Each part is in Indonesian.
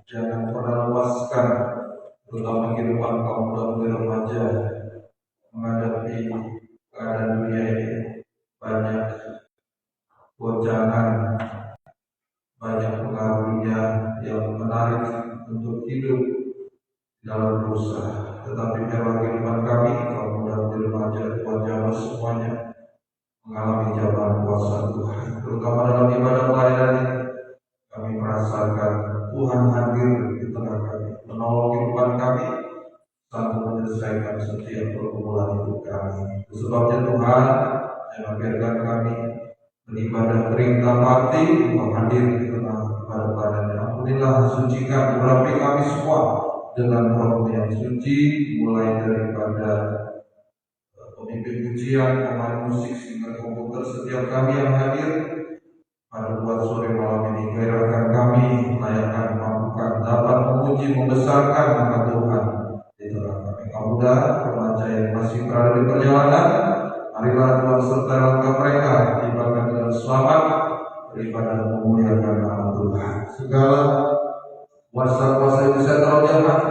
Jangan pernah lepaskan, terutama kehidupan kaum muda dan remaja menghadapi keadaan dunia ini. Banyak goncangan, banyak pengaruh dunia yang menarik untuk hidup dalam dosa. Tetapi dalam kehidupan kami, kaum muda dan remaja, Tuhan jamah semuanya mengalami jalan kuasa Tuhan, terutama dalam ibadah pelayanan ini. Kami merasakan Tuhan hadir di tengah kami, menolong kehidupan kami, sanggup menyelesaikan setiap pergumulan hidup kami. Sebabnya Tuhan, jangan biarkan kami beribadah kering tanpa arti, Tuhan hadir di tengah ibadah pelayanan. Ampunilah, sucikan, urapi kami semua dengan roh yang suci, mulai daripada pemimpin pujian, pemain musik, hingga komputer, setiap kami yang hadir pada buat sore malam ini. Gairahkan kami, layakkan, mampukan, dapat memuji, membesarkan nama Tuhan di tengah kami. Kaum muda, remaja yang masih berada di perjalanan, marilah Tuhan sertai langkah mereka, tibakan dengan selamat daripada memuliakan nama Tuhan. Segala kuasa-kuasa yang setan jahat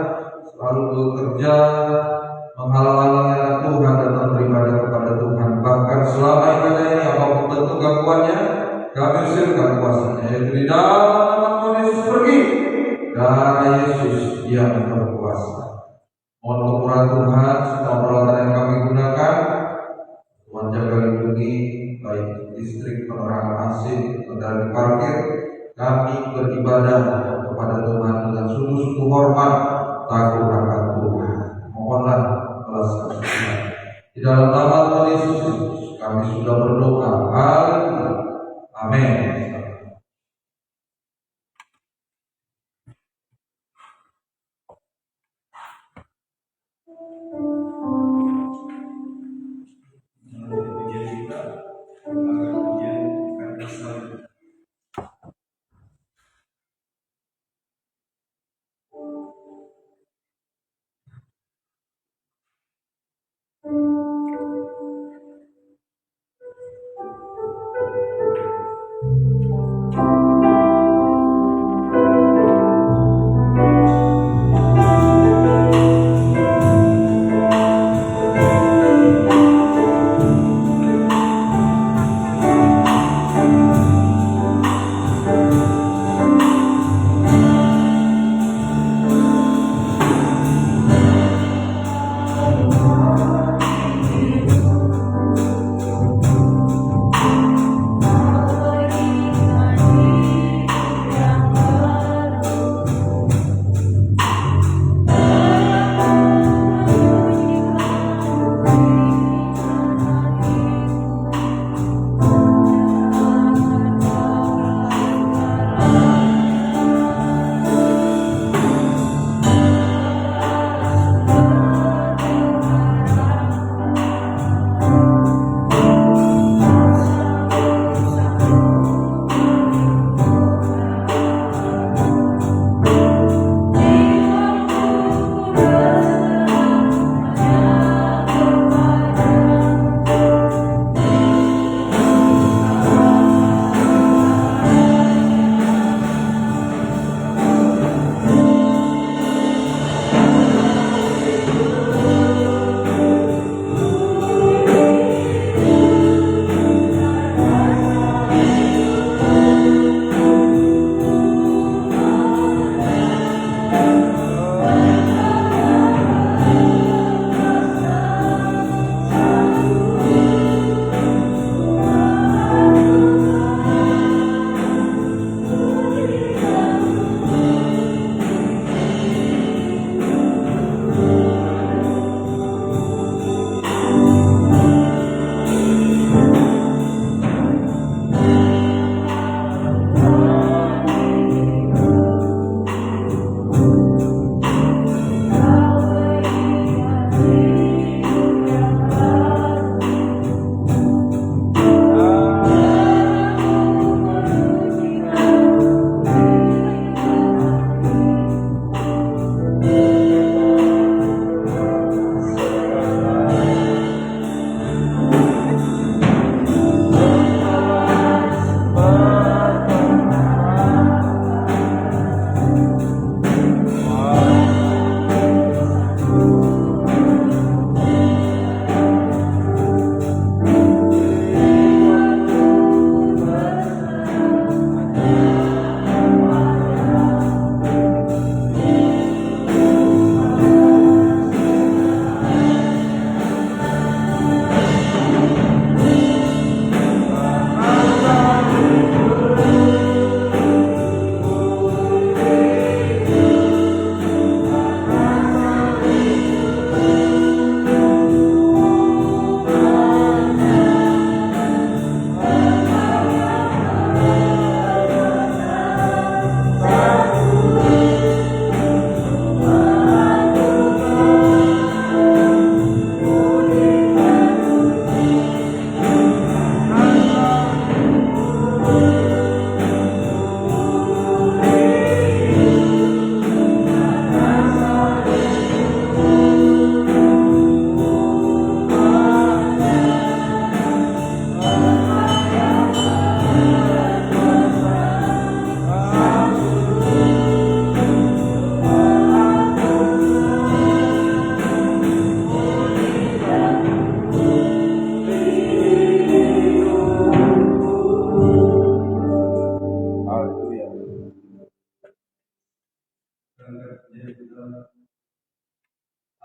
selalu bekerja menghalang-halangi anak Tuhan datang beribadah kepada Tuhan. Bahkan selama ibadah ini, apapun bentuk gangguannya, kami usirkan kuasanya, yaitu di dalam nama Tuhan Yesus. Pergi dari Yesus yang berkuasa. Mohon kemurahan Tuhan, semua peralatan yang kami gunakan Tuhan jaga lindungi, baik listrik, penerangan AC, kendaraan parkir. Kami beribadah kepada Tuhan dengan sungguh-sungguh hormat, takut akan Tuhan. Mohonlah belas kasihan. Di dalam nama Tuhan Yesus kami sudah berdoa. Haleluya. Amin.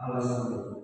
alasan.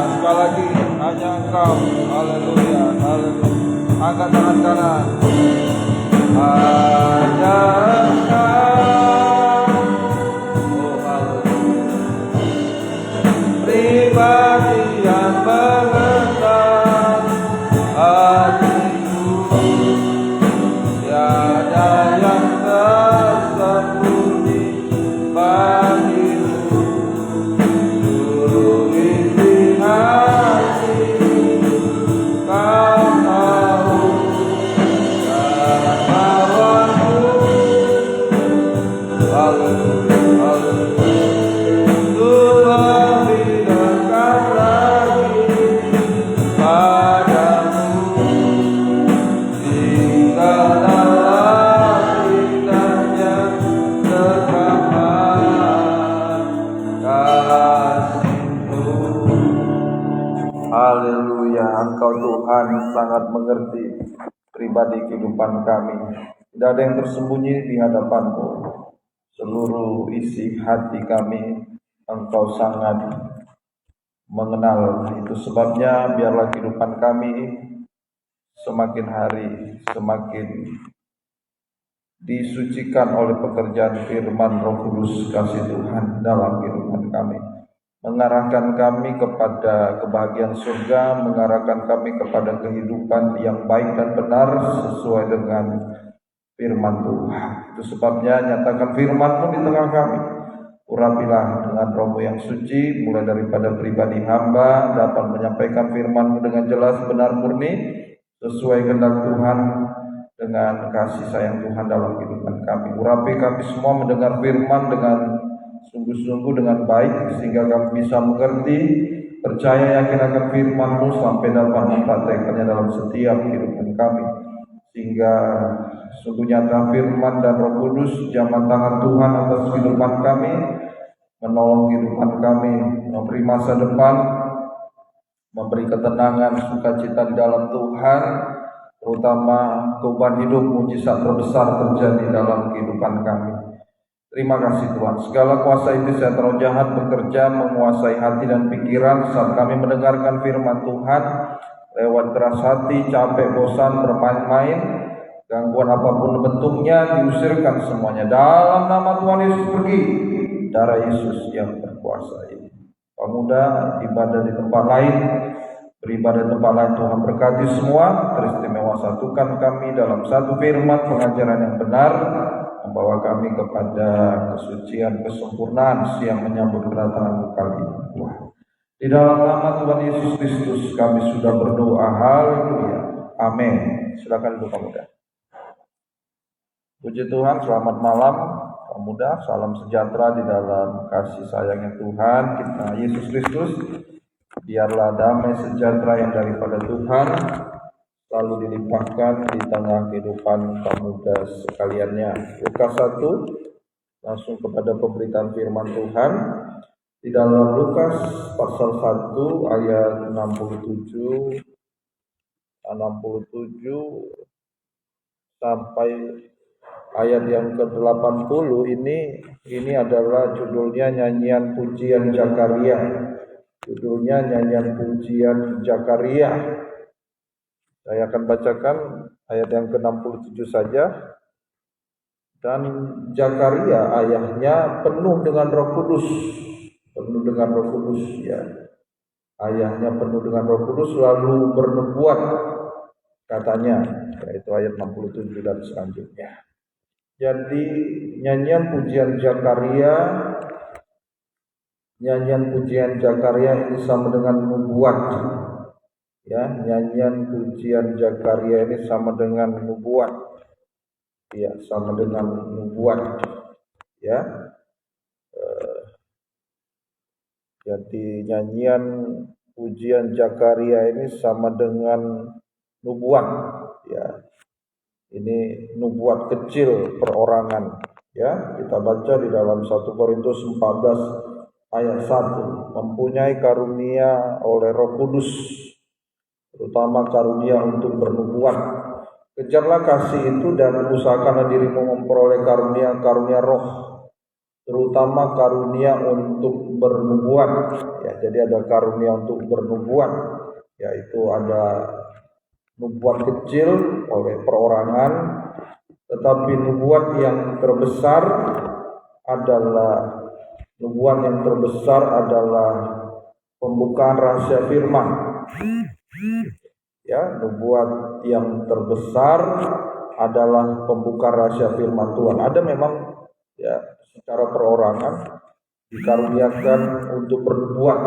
sekali lagi hanya Engkau. Haleluya, haleluya. Angkat tangan kanan. Hanya Engkau. Oh haleluya. Pribadi yang mengenal hatiku, tiada yang tersembunyi bagimu. Seluruh isi hati Kau tahu, kemauanmu. Haleluya, haleluya. Untuk lebih dekat lagi padamu, tinggal dalam indahnya rekaman kasih-Mu. Haleluya, Engkau Tuhan sangat mengerti pribadi kehidupan kami. Tidak ada yang tersembunyi di hadapan-Mu. Seluruh isi hati kami Engkau sangat mengenal. Itu sebabnya biarlah kehidupan kami semakin hari semakin disucikan oleh pekerjaan firman Roh Kudus kasih Tuhan dalam kehidupan kami. Mengarahkan kami kepada kebahagiaan surga, mengarahkan kami kepada kehidupan yang baik dan benar sesuai dengan firman Tuhan. Itu sebabnya nyatakan firman-Mu di tengah kami. Urapilah dengan Roh-Mu yang suci, mulai daripada pribadi hamba dapat menyampaikan firman-Mu dengan jelas, benar, murni, sesuai kehendak Tuhan, dengan kasih sayang Tuhan dalam kehidupan kami. Urapi kami semua mendengar firman dengan sungguh-sungguh, dengan baik, sehingga kami bisa mengerti, percaya, yakin akan firman-Mu sampai dapat mempraktekkannya dalam setiap kehidupan kami. Sehingga sungguh nyata firman dan Roh Kudus jaman tangan Tuhan atas kehidupan kami, menolong kehidupan kami, memberi masa depan, memberi ketenangan, sukacita di dalam Tuhan, terutama perubahan hidup, mujizat terbesar terjadi dalam kehidupan kami. Terima kasih Tuhan. Segala kuasa iblis yang terlalu jahat bekerja menguasai hati dan pikiran saat kami mendengarkan firman Tuhan. Lewat keras hati, capek, bosan, bermain-main, gangguan apapun bentuknya diusirkan semuanya. Dalam nama Tuhan Yesus pergi. Darah Yesus yang berkuasa ini. Pemuda ibadah di tempat lain, beribadah di tempat lain, Tuhan berkati semua. Teristimewa satukan kami dalam satu firman pengajaran yang benar, membawa kami kepada kesucian, kesempurnaan siang menyambut kedatangan kali ini. Di dalam nama Tuhan Yesus Kristus kami sudah berdoa. Haleluya. Amin. Silakan duduk pemuda. Puji Tuhan, selamat malam pemuda. Salam sejahtera di dalam kasih sayangnya Tuhan kita Yesus Kristus. Biarlah damai sejahtera yang daripada Tuhan selalu dilimpahkan di tengah kehidupan pemuda sekaliannya. Lukas 1, langsung kepada pemberitaan firman Tuhan. Di dalam Lukas pasal 1 ayat 67 sampai ayat yang ke-80 ini adalah judulnya nyanyian pujian Zakaria. Judulnya nyanyian pujian Zakaria. Saya akan bacakan ayat yang ke-67 saja. Dan Zakaria ayahnya penuh dengan Roh Kudus. Penuh dengan Roh Kudus, ya. Ayahnya penuh dengan Roh Kudus lalu bernubuat, katanya, yaitu ayat 67 dan selanjutnya. Jadi nyanyian pujian Zakaria ini sama dengan nubuat. Ya, nyanyian pujian Zakaria ini sama dengan nubuat. Ya, sama dengan nubuat. Ya. Jadi nyanyian pujian Zakaria ini sama dengan nubuat, ya. Ini nubuat kecil perorangan, ya. Kita baca di dalam 1 Korintus 14 ayat 1, mempunyai karunia oleh Roh Kudus, terutama karunia untuk bernubuat. Kejarlah kasih itu dan usahakanlah dirimu memperoleh karunia-karunia roh, terutama karunia untuk bernubuat. Ya, jadi ada karunia untuk bernubuat, yaitu ada nubuat kecil oleh perorangan, tetapi nubuat yang terbesar adalah pembukaan rahasia firman. Ya, nubuat yang terbesar adalah pembukaan rahasia firman Tuhan. Ada memang ya secara perorangan dikaruniakan untuk bernubuat.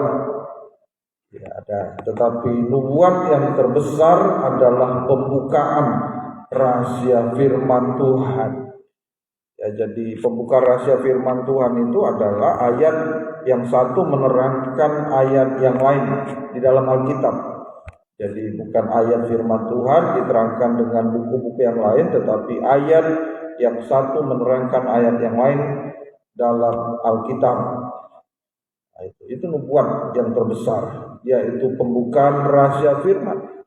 Ya, ada. Tetapi nubuat yang terbesar adalah pembukaan rahasia firman Tuhan. Ya, jadi pembuka rahasia firman Tuhan itu adalah ayat yang satu menerangkan ayat yang lain di dalam Alkitab. Jadi bukan ayat firman Tuhan diterangkan dengan buku-buku yang lain, tetapi ayat yang satu menerangkan ayat yang lain dalam Alkitab. Nah, itu nubuat yang terbesar, yaitu pembukaan rahasia firman.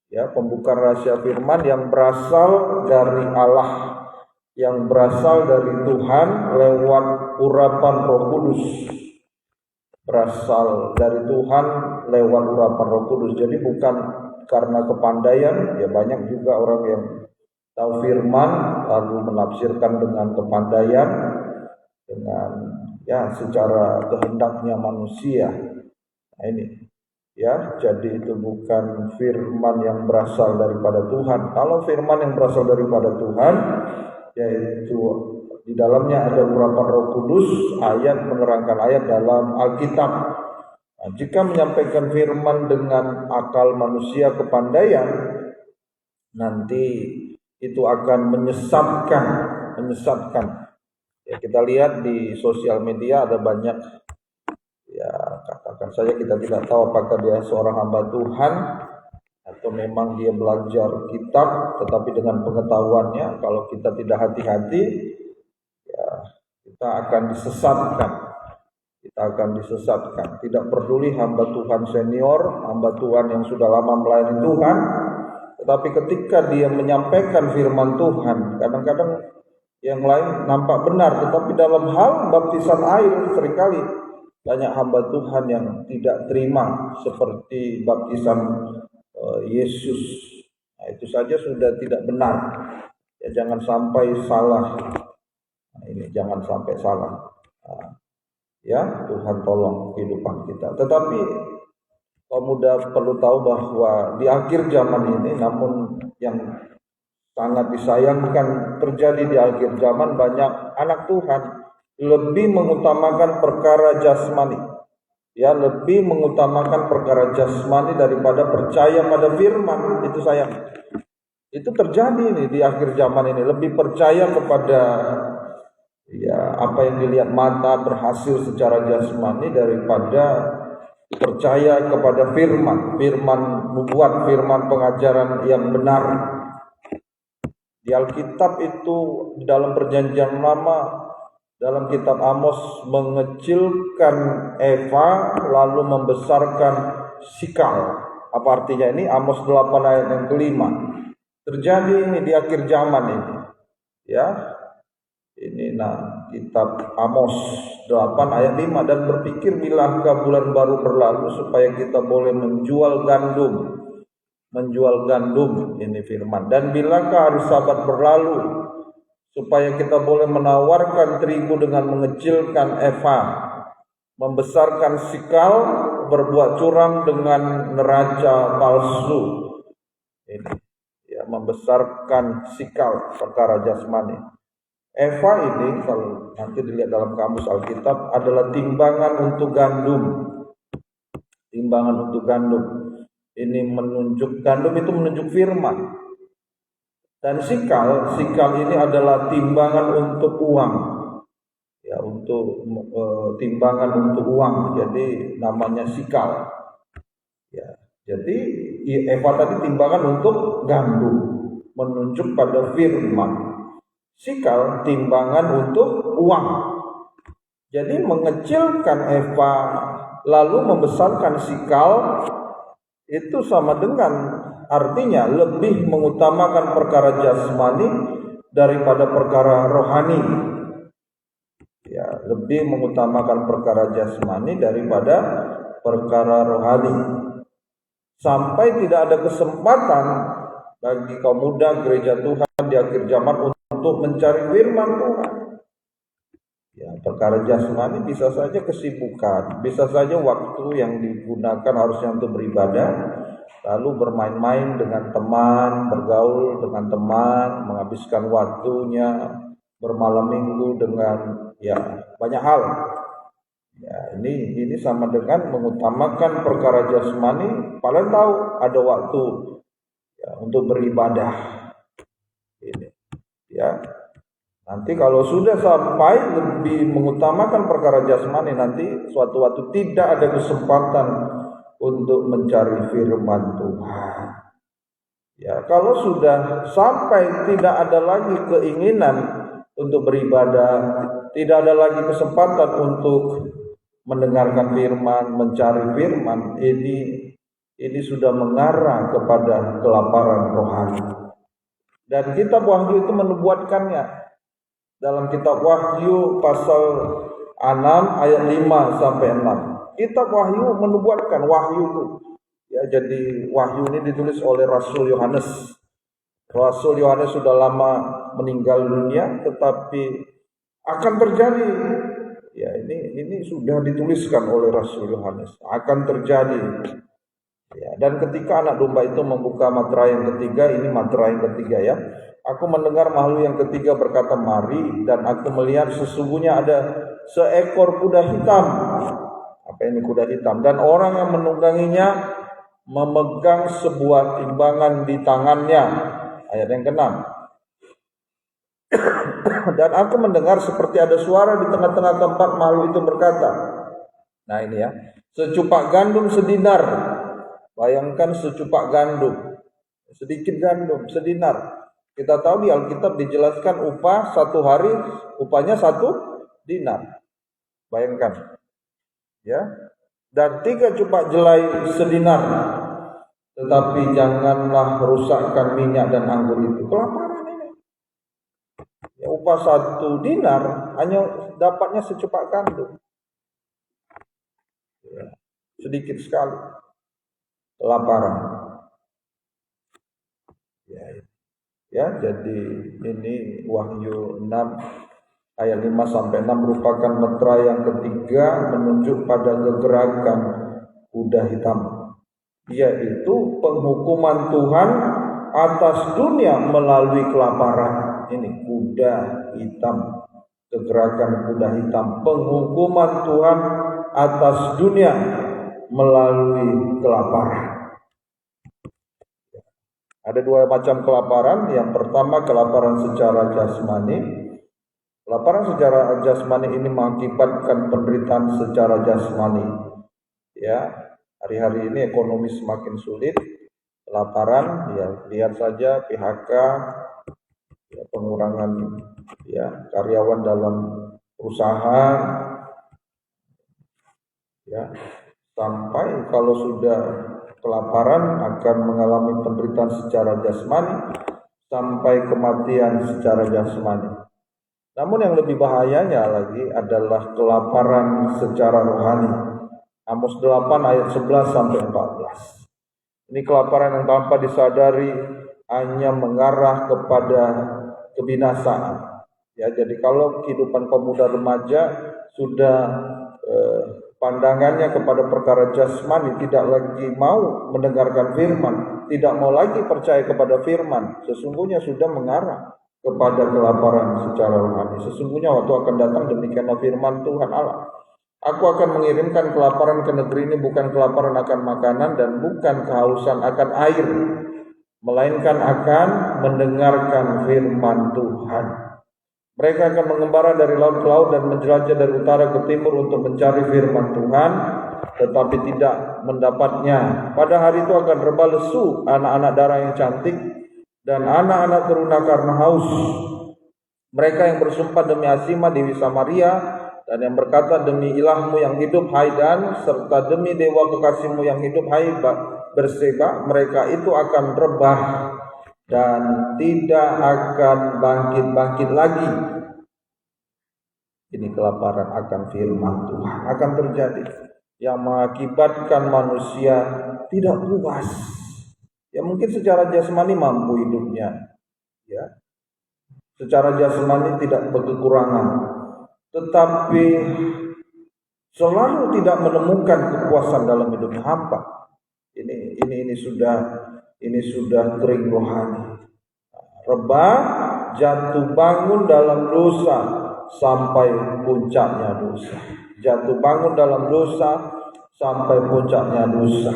Ya, pembukaan rahasia firman yang berasal dari Allah, yang berasal dari Tuhan lewat urapan Roh Kudus. Berasal dari Tuhan lewat urapan Roh Kudus. Jadi bukan karena kepandaian. Ya, banyak juga orang yang tahu firman lalu menafsirkan dengan kepandaian, dengan ya secara kehendaknya manusia. Nah, ini ya, jadi itu bukan firman yang berasal daripada Tuhan. Kalau firman yang berasal daripada Tuhan, yaitu di dalamnya ada urapan Roh Kudus, ayat menerangkan ayat dalam Alkitab. Nah, jika menyampaikan firman dengan akal manusia kepandaian, nanti itu akan menyesatkan. Ya, kita lihat di sosial media ada banyak, ya katakan saja kita tidak tahu apakah dia seorang hamba Tuhan atau memang dia belajar kitab, tetapi dengan pengetahuannya kalau kita tidak hati-hati, ya kita akan disesatkan. Tidak peduli hamba Tuhan senior, hamba Tuhan yang sudah lama melayani Tuhan, tetapi ketika dia menyampaikan firman Tuhan, kadang-kadang yang lain nampak benar, tetapi dalam hal baptisan air seringkali banyak hamba Tuhan yang tidak terima, seperti baptisan Yesus. Nah, itu saja sudah tidak benar. Ya, jangan sampai salah. Nah, ini jangan sampai salah. Nah, ya, Tuhan tolong kehidupan kita. Tetapi pemuda perlu tahu bahwa di akhir zaman ini, namun yang sangat disayangkan terjadi di akhir zaman, banyak anak Tuhan lebih mengutamakan perkara jasmani. Ya, lebih mengutamakan perkara jasmani daripada percaya pada firman. Itu sayang. Itu terjadi nih di akhir zaman ini, lebih percaya kepada ya apa yang dilihat mata, berhasil secara jasmani, daripada percaya kepada firman nubuat, firman pengajaran yang benar. Di Alkitab itu, di dalam perjanjian lama, dalam kitab Amos, mengecilkan Eva lalu membesarkan Sikal. Apa artinya ini? Amos 8 ayat yang kelima. Terjadi ini di akhir zaman ini. Ya. Ini kitab Amos 8 ayat 5, dan berpikir bilangkah bulan baru berlalu supaya kita boleh menjual gandum, ini firman. Dan bilangkah hari Sabat berlalu supaya kita boleh menawarkan terigu dengan mengecilkan Eva, membesarkan Sikal, berbuat curang dengan neraca palsu. Ini ya, membesarkan Sikal, perkara jasmani. Eva ini kalau nanti dilihat dalam kamus Alkitab adalah timbangan untuk gandum. Ini menunjuk, gandum itu menunjuk firman. Dan sikal ini adalah timbangan untuk uang. Ya, untuk timbangan untuk uang. Jadi namanya sikal. Ya, jadi Eva tadi timbangan untuk gandum, menunjuk pada firman. Sikal timbangan untuk uang. Jadi mengecilkan Eva lalu membesarkan sikal itu sama dengan artinya lebih mengutamakan perkara jasmani daripada perkara rohani. Ya, lebih mengutamakan perkara jasmani daripada perkara rohani. Sampai tidak ada kesempatan bagi kaum muda gereja Tuhan di akhir zaman untuk mencari firman Tuhan. Ya, perkara jasmani bisa saja kesibukan, bisa saja waktu yang digunakan harusnya untuk beribadah, lalu bermain-main dengan teman, bergaul dengan teman, menghabiskan waktunya, bermalam minggu dengan ya banyak hal. Ya, ini sama dengan mengutamakan perkara jasmani, padahal tahu ada waktu ya, untuk beribadah. Ini, ya. Nanti kalau sudah sampai lebih mengutamakan perkara jasmani, nanti suatu waktu tidak ada kesempatan untuk mencari firman Tuhan. Ya, kalau sudah sampai tidak ada lagi keinginan untuk beribadah, tidak ada lagi kesempatan untuk mendengarkan firman, mencari firman, ini sudah mengarah kepada kelaparan rohani. Dan kitab Wahyu itu menubuatkannya. Dalam kitab Wahyu pasal 6 ayat 5 sampai 6. Kitab Wahyu menubuatkan wahyu itu. Ya, jadi wahyu ini ditulis oleh Rasul Yohanes. Rasul Yohanes sudah lama meninggal dunia, tetapi akan terjadi. Ya, ini sudah dituliskan oleh Rasul Yohanes. Akan terjadi. Ya, dan ketika anak domba itu membuka materai yang ketiga, ini materai yang ketiga ya. Aku mendengar makhluk yang ketiga berkata, mari, dan aku melihat sesungguhnya ada seekor kuda hitam. Apa ini kuda hitam? Dan orang yang menungganginya memegang sebuah timbangan di tangannya. Ayat yang ke-6. Dan aku mendengar seperti ada suara di tengah-tengah tempat makhluk itu berkata. Nah ini ya, secupak gandum sedinar. Bayangkan secupak gandum, sedikit gandum, sedinar. Kita tahu di Alkitab dijelaskan upah satu hari, upahnya 1 dinar. Bayangkan, ya. Dan 3 cupak jelai sedinar. Tetapi janganlah rusakkan minyak dan anggur itu. Kelaparan ini. Ya, upah 1 dinar hanya dapatnya secupak gandum. Ya, sedikit sekali. Kelaparan. Ya, jadi ini Wahyu 6 ayat 5 sampai 6 merupakan meterai yang ketiga menunjuk pada kegerakan kuda hitam, yaitu penghukuman Tuhan atas dunia melalui kelaparan. Ini kuda hitam, kegerakan kuda hitam, penghukuman Tuhan atas dunia melalui kelaparan. Ada 2 macam kelaparan. Yang pertama kelaparan secara jasmani. Kelaparan secara jasmani ini mengakibatkan penderitaan secara jasmani. Ya, hari-hari ini ekonomi semakin sulit. Kelaparan, ya lihat saja PHK, ya, pengurangan ya karyawan dalam perusahaan. Ya, sampai kalau sudah kelaparan akan mengalami penderitaan secara jasmani sampai kematian secara jasmani. Namun yang lebih bahayanya lagi adalah kelaparan secara rohani. Amos 8 ayat 11 sampai 14. Ini kelaparan yang tanpa disadari hanya mengarah kepada kebinasaan. Ya, jadi kalau kehidupan pemuda remaja sudah pandangannya kepada perkara jasmani, tidak lagi mau mendengarkan firman, tidak mau lagi percaya kepada firman, sesungguhnya sudah mengarah kepada kelaparan secara rohani. Sesungguhnya waktu akan datang demikianlah firman Tuhan Allah. Aku akan mengirimkan kelaparan ke negeri ini, bukan kelaparan akan makanan dan bukan kehausan akan air, melainkan akan mendengarkan firman Tuhan. Mereka akan mengembara dari laut ke laut dan menjelajah dari utara ke timur untuk mencari firman Tuhan, tetapi tidak mendapatnya. Pada hari itu akan rebah lesu anak-anak darah yang cantik dan anak-anak teruna karena haus. Mereka yang bersumpah demi Asima dewi Samaria dan yang berkata demi ilahmu yang hidup hai Dan, serta demi dewa kekasihmu yang hidup hai Berseba, mereka itu akan rebah dan tidak akan bangkit-bangkit lagi. Ini kelaparan akan firman Tuhan akan terjadi, yang mengakibatkan manusia tidak puas. Ya mungkin secara jasmani mampu hidupnya, ya, secara jasmani tidak berkekurangan, tetapi selalu tidak menemukan kepuasan dalam hidupnya. Hampa. Ini sudah kering rohani. Rebah, jatuh bangun dalam dosa sampai puncaknya dosa. Jatuh bangun dalam dosa sampai puncaknya dosa.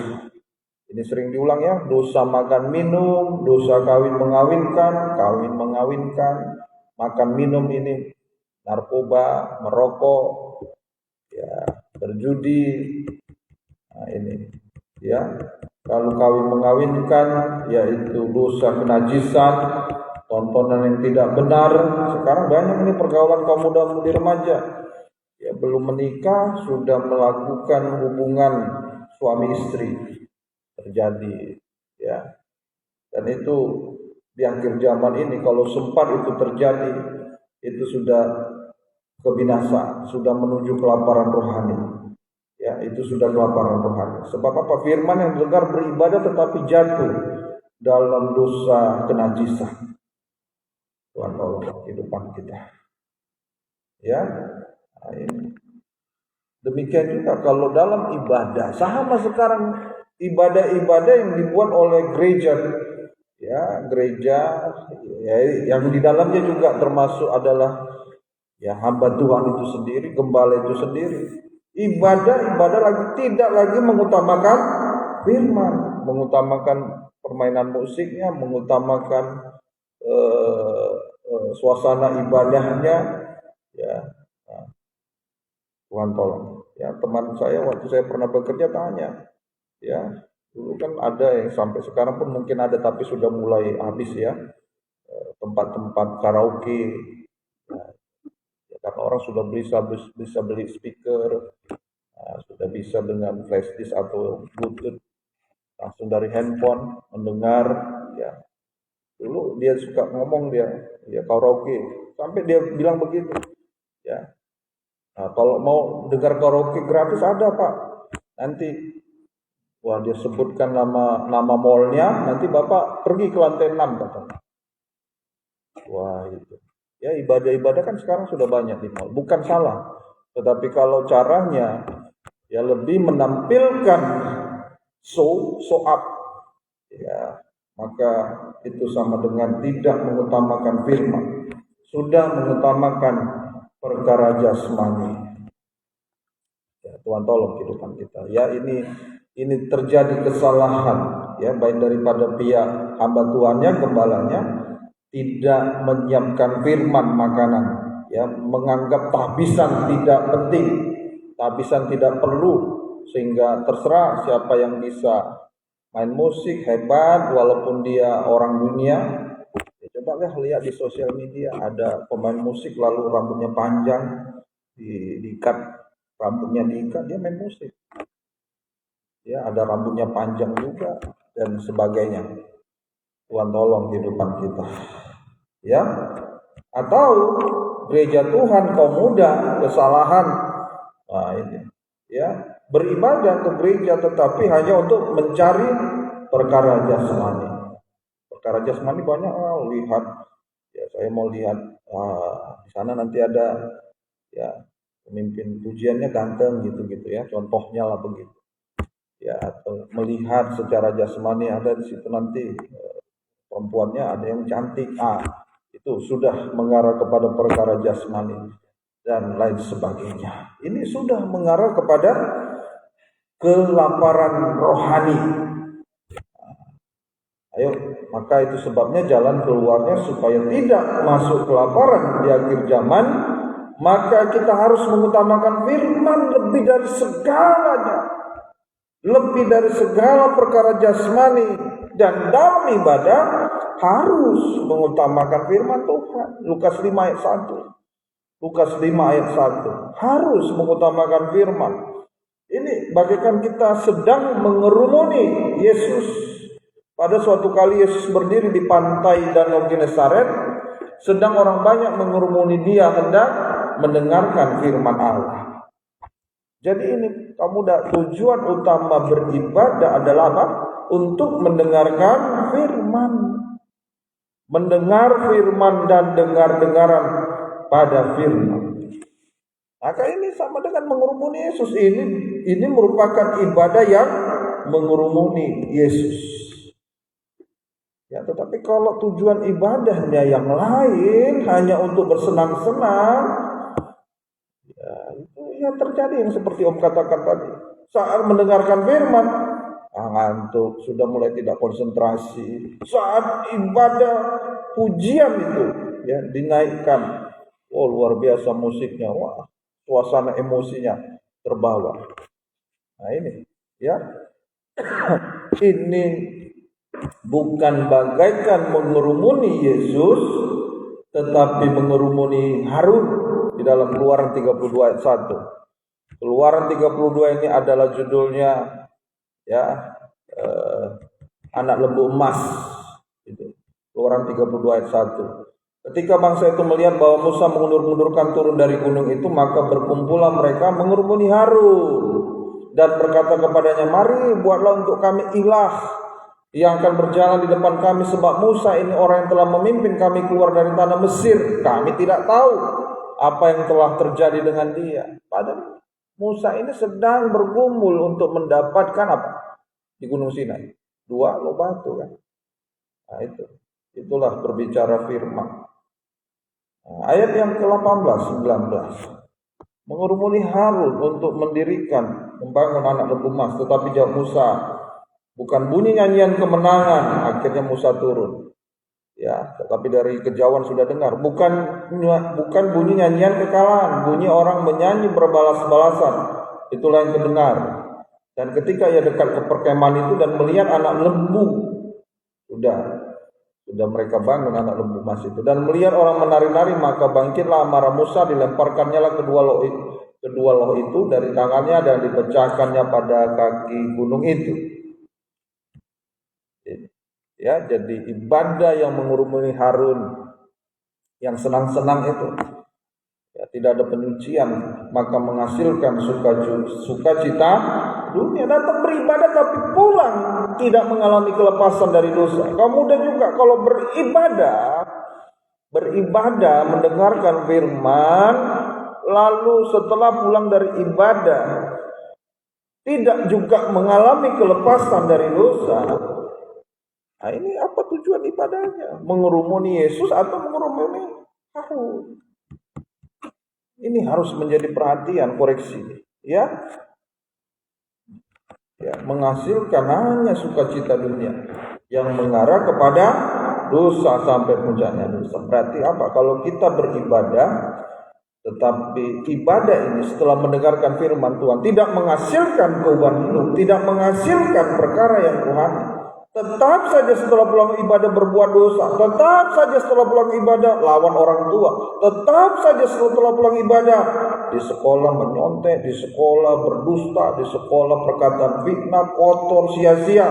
Ini sering diulang ya, dosa makan minum, dosa kawin mengawinkan, makan minum ini narkoba, merokok, ya, berjudi, nah ini, ya. Lalu kawin mengawinkan, yaitu dosa kenajisan, tontonan yang tidak benar. Sekarang banyak ini pergaulan kaum muda-mudi remaja, ya belum menikah sudah melakukan hubungan suami istri terjadi, ya. Dan itu di akhir zaman ini kalau sempat itu terjadi, itu sudah kebinasaan, sudah menuju kelaparan rohani. Ya, itu sudah kelaparan rohani. Sebab apa? Firman yang dengar beribadah tetapi jatuh dalam dosa kenajisan. Tuhan tolong kehidupan kita. Ya, nah ini. Demikian juga kalau dalam ibadah, sama sekarang ibadah-ibadah yang dibuat oleh gereja, ya gereja, ya, yang di dalamnya juga termasuk adalah ya hamba Tuhan itu sendiri, gembala itu sendiri. Ibadah lagi tidak lagi mengutamakan firman, mengutamakan permainan musiknya, mengutamakan suasana ibadahnya, ya. Nah, Tuhan tolong. Ya teman saya waktu saya pernah bekerja tanya, ya dulu kan ada yang sampai sekarang pun mungkin ada tapi sudah mulai habis ya, tempat-tempat karaoke. Ya, karena orang sudah bisa beli speaker, sudah bisa dengan flash disk atau bluetooth langsung dari handphone mendengar, ya. Dulu dia suka ngomong dia karaoke sampai dia bilang begitu, ya. Nah, kalau mau dengar karaoke gratis ada Pak, nanti wah dia sebutkan nama mallnya, nanti Bapak pergi ke lantai 6 katanya. Wah itu, ya ibadah-ibadah kan sekarang sudah banyak di mall, bukan salah, tetapi kalau caranya ya lebih menampilkan show up, ya maka itu sama dengan tidak mengutamakan firman, sudah mengutamakan perkara jasmani. Ya, Tuhan tolong kehidupan kita. Ya ini terjadi kesalahan, ya baik daripada pihak hamba Tuhannya, gembalanya tidak menyiapkan firman makanan, ya menganggap tahbisan tidak penting, tahbisan tidak perlu, sehingga terserah siapa yang bisa main musik hebat walaupun dia orang dunia. Coba lihat di sosial media ada pemain musik lalu rambutnya panjang, diikat, rambutnya diikat, dia main musik. Ya, ada rambutnya panjang juga dan sebagainya. Tuhan tolong kehidupan kita. Ya. Atau gereja Tuhan kaum muda kesalahan. Nah, ini. Ya, beribadah ke gereja tetapi hanya untuk mencari perkara jasmani. Perkara jasmani banyak, lihat, ya saya mau lihat di sana nanti ada ya pemimpin pujiannya ganteng gitu ya, contohnya lah begitu, ya atau melihat secara jasmani ada di situ nanti perempuannya ada yang cantik, itu sudah mengarah kepada perkara jasmani dan lain sebagainya. Ini sudah mengarah kepada kelaparan rohani. Ayo, maka itu sebabnya jalan keluarnya supaya tidak masuk kelaparan di akhir zaman, maka kita harus mengutamakan firman lebih dari segalanya, lebih dari segala perkara jasmani, dan dalam ibadah harus mengutamakan firman Tuhan. Lukas 5 ayat 1. Lukas 5 ayat 1 harus mengutamakan firman. Ini bagaikan kita sedang mengerumuni Yesus. Pada suatu kali Yesus berdiri di pantai Danau Genesaret, sedang orang banyak mengerumuni dia hendak mendengarkan firman Allah. Jadi ini pemuda, tujuan utama beribadah adalah apa? Untuk mendengarkan firman. Mendengar firman dan dengar-dengaran pada firman. Maka ini sama dengan mengurumuni Yesus. Ini merupakan ibadah yang mengurumuni Yesus. Ya, tetapi kalau tujuan ibadahnya yang lain hanya untuk bersenang-senang, ya itu yang terjadi yang seperti Om katakan tadi. Saat mendengarkan firman, ngantuk, sudah mulai tidak konsentrasi. Saat ibadah pujian itu ya dinaikkan, luar biasa musiknya, suasana emosinya terbawa. Nah ini ya ini bukan bagaikan mengurumuni Yesus, tetapi mengurumuni Harun di dalam Keluaran 32 ayat 1. Keluaran 32 ini adalah judulnya ya anak lembu emas. Itu. Keluaran 32 ayat 1. Ketika bangsa itu melihat bahwa Musa mengundur-undurkan turun dari gunung itu, maka berkumpullah mereka mengurumuni Harun dan berkata kepadanya, "Mari buatlah untuk kami ilah yang akan berjalan di depan kami, sebab Musa ini orang yang telah memimpin kami keluar dari tanah Mesir. Kami tidak tahu apa yang telah terjadi dengan dia." Padahal Musa ini sedang bergumul untuk mendapatkan apa? Di Gunung Sinai 2 loh batu kan. Nah itulah berbicara firman. Nah, ayat yang ke-18 19. Mengurumuni Harun untuk mendirikan membangun anak lembu emas, tetapi jawab Musa, bukan bunyi nyanyian kemenangan. Akhirnya Musa turun. Ya, tetapi dari kejauhan sudah dengar, bukan bunyi nyanyian kekalahan, bunyi orang menyanyi berbalas-balasan. Itulah yang kedengar. Dan ketika ia dekat ke perkemahan itu dan melihat anak lembu, sudah mereka bangun anak lembu emas itu, dan melihat orang menari-nari, maka bangkitlah amarah Musa, dilemparkannya lah kedua loh itu dari tangannya dan dipecahkannya pada kaki gunung itu. Ya, jadi ibadah yang mengurumuni Harun yang senang-senang itu ya, tidak ada penyucian, maka menghasilkan sukacita dunia. Datang beribadah tapi pulang tidak mengalami kelepasan dari dosa. Kemudian juga kalau beribadah mendengarkan firman, lalu setelah pulang dari ibadah tidak juga mengalami kelepasan dari dosa. Nah ini apa tujuan ibadahnya? Mengurumuni Yesus atau mengurumuni Harun? Ini harus menjadi perhatian, koreksi. Ya, menghasilkan hanya sukacita dunia yang mengarah kepada dosa sampai puncaknya dosa. Berarti apa? Kalau kita beribadah, tetapi ibadah ini setelah mendengarkan firman Tuhan tidak menghasilkan perubahan hidup, tidak menghasilkan perkara yang rohani, tetap saja setelah pulang ibadah berbuat dosa, tetap saja setelah pulang ibadah lawan orang tua, tetap saja setelah pulang ibadah di sekolah menyontek, di sekolah berdusta, di sekolah perkataan fitnah, kotor, sia-sia.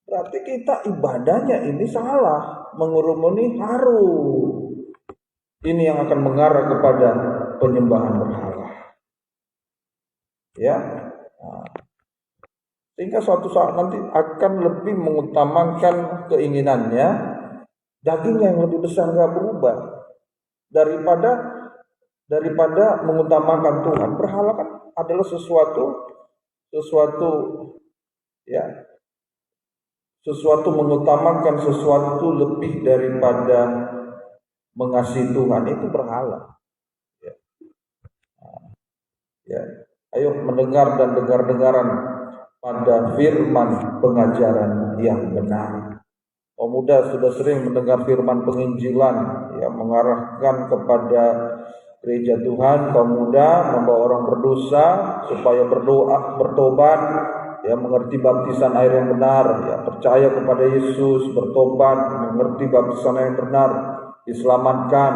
Berarti kita ibadahnya ini salah, mengurumuni Harun. Ini yang akan mengarah kepada penyembahan berhala. Ya. Nah, sehingga suatu saat nanti akan lebih mengutamakan keinginannya, dagingnya yang lebih besar gak berubah daripada mengutamakan Tuhan. Berhala kan adalah sesuatu mengutamakan sesuatu lebih daripada mengasihi Tuhan, itu berhala. Ya. Ayo mendengar dan dengar-dengaran pada firman pengajaran yang benar. Pemuda sudah sering mendengar firman penginjilan yang mengarahkan kepada gereja Tuhan. Pemuda membawa orang berdosa supaya berdoa, bertobat, ya, mengerti baptisan air yang benar, ya, percaya kepada Yesus, bertobat, mengerti baptisan air yang benar, diselamatkan.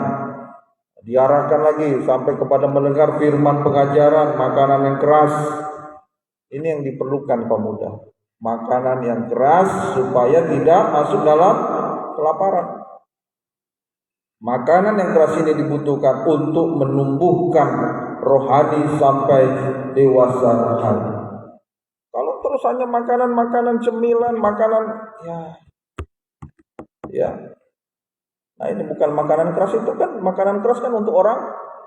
Diarahkan lagi sampai kepada mendengar firman pengajaran, makanan yang keras. Ini yang diperlukan pemuda, makanan yang keras supaya tidak masuk dalam kelaparan. Makanan yang keras ini dibutuhkan untuk menumbuhkan rohani sampai dewasa rohani. Kalau terus hanya makanan-makanan cemilan, makanan ya. Nah, ini bukan makanan keras, itu kan makanan keras kan untuk orang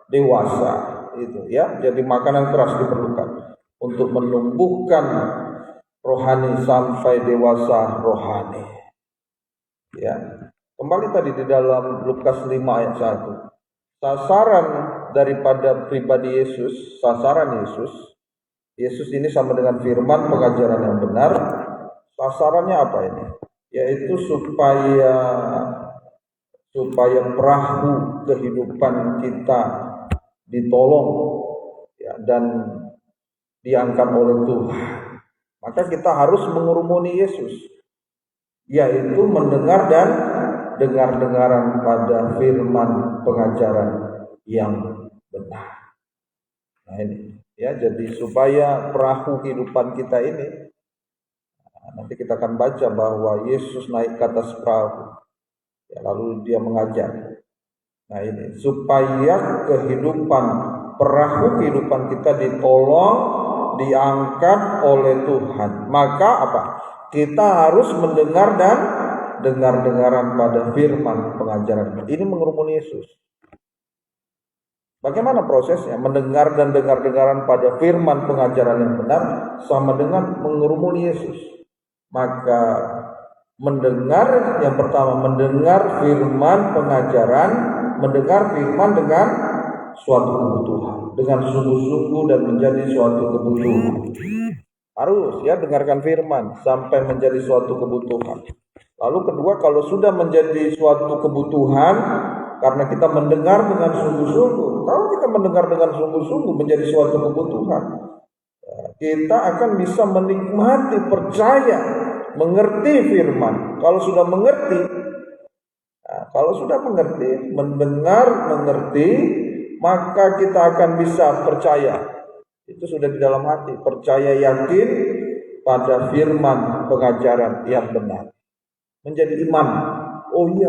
dewasa itu ya. Jadi makanan keras diperlukan untuk menumbuhkan rohani sampai dewasa rohani. Ya. Kembali tadi di dalam Lukas 5 ayat 1. Sasaran daripada pribadi Yesus, sasaran Yesus ini sama dengan firman pengajaran yang benar. Sasarannya apa ini? Yaitu supaya perahu kehidupan kita ditolong ya, dan diangkat oleh Tuhan. Maka kita harus mengurumuni Yesus, yaitu mendengar dan dengar-dengaran pada firman pengajaran yang benar. Nah ini ya, jadi supaya perahu kehidupan kita ini, nanti kita akan baca bahwa Yesus naik ke atas perahu ya, lalu dia mengajar. Nah ini supaya perahu kehidupan kita ditolong, diangkat oleh Tuhan. Maka apa? Kita harus mendengar dan dengar-dengaran pada firman pengajaran. Ini mengurumuni Yesus. Bagaimana prosesnya? Mendengar dan dengar-dengaran pada firman pengajaran yang benar sama dengan mengurumuni Yesus. Maka mendengar, yang pertama mendengar firman pengajaran, mendengar firman dengan suatu kebutuhan, dengan sungguh-sungguh dan menjadi suatu kebutuhan. Harus ya dengarkan firman sampai menjadi suatu kebutuhan. Lalu kedua, kalau sudah menjadi suatu kebutuhan karena kita mendengar dengan sungguh-sungguh. Kalau kita mendengar dengan sungguh-sungguh menjadi suatu kebutuhan, kita akan bisa menikmati, percaya, mengerti firman. Kalau sudah mengerti, mengerti, maka kita akan bisa percaya. Itu sudah di dalam hati, percaya, yakin pada firman pengajaran yang benar. Menjadi iman. Oh iya,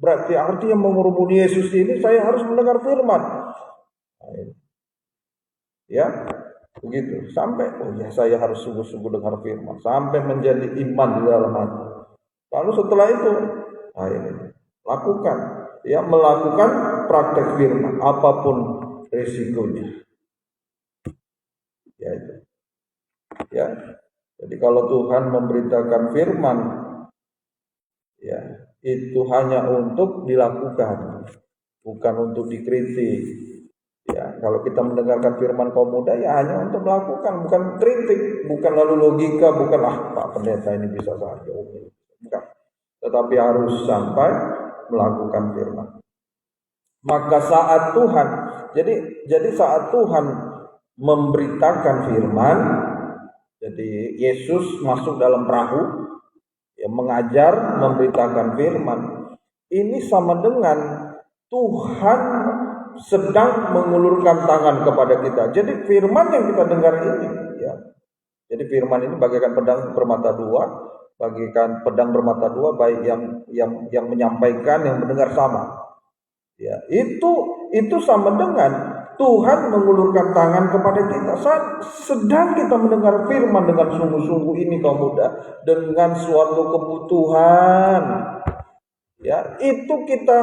berarti artinya mengurumuni Yesus ini saya harus mendengar firman. Ya, begitu. Sampai oh ya, saya harus sungguh-sungguh dengar firman, sampai menjadi iman di dalam hati. Lalu setelah itu, ini lakukan, ya, melakukan praktek firman apapun resikonya. Ya itu. Ya. Jadi kalau Tuhan memberitakan firman, ya, itu hanya untuk dilakukan, bukan untuk dikritik. Ya, kalau kita mendengarkan firman kaum muda, ya hanya untuk melakukan, bukan kritik, bukan lalu logika, bukan Pak Pendeta ini bisa saja, bukan. Tetapi harus sampai melakukan firman. Maka saat Tuhan, jadi saat Tuhan memberitakan firman, jadi Yesus masuk dalam perahu, ya, mengajar, memberitakan firman. Ini sama dengan Tuhan sedang mengulurkan tangan kepada kita. Jadi firman yang kita dengar ini, ya. Jadi firman ini bagaikan pedang bermata dua, baik yang menyampaikan, yang mendengar sama. Ya, itu sama dengan Tuhan mengulurkan tangan kepada kita saat sedang kita mendengar firman dengan sungguh-sungguh ini kaum muda, dengan suatu kebutuhan. Ya, itu kita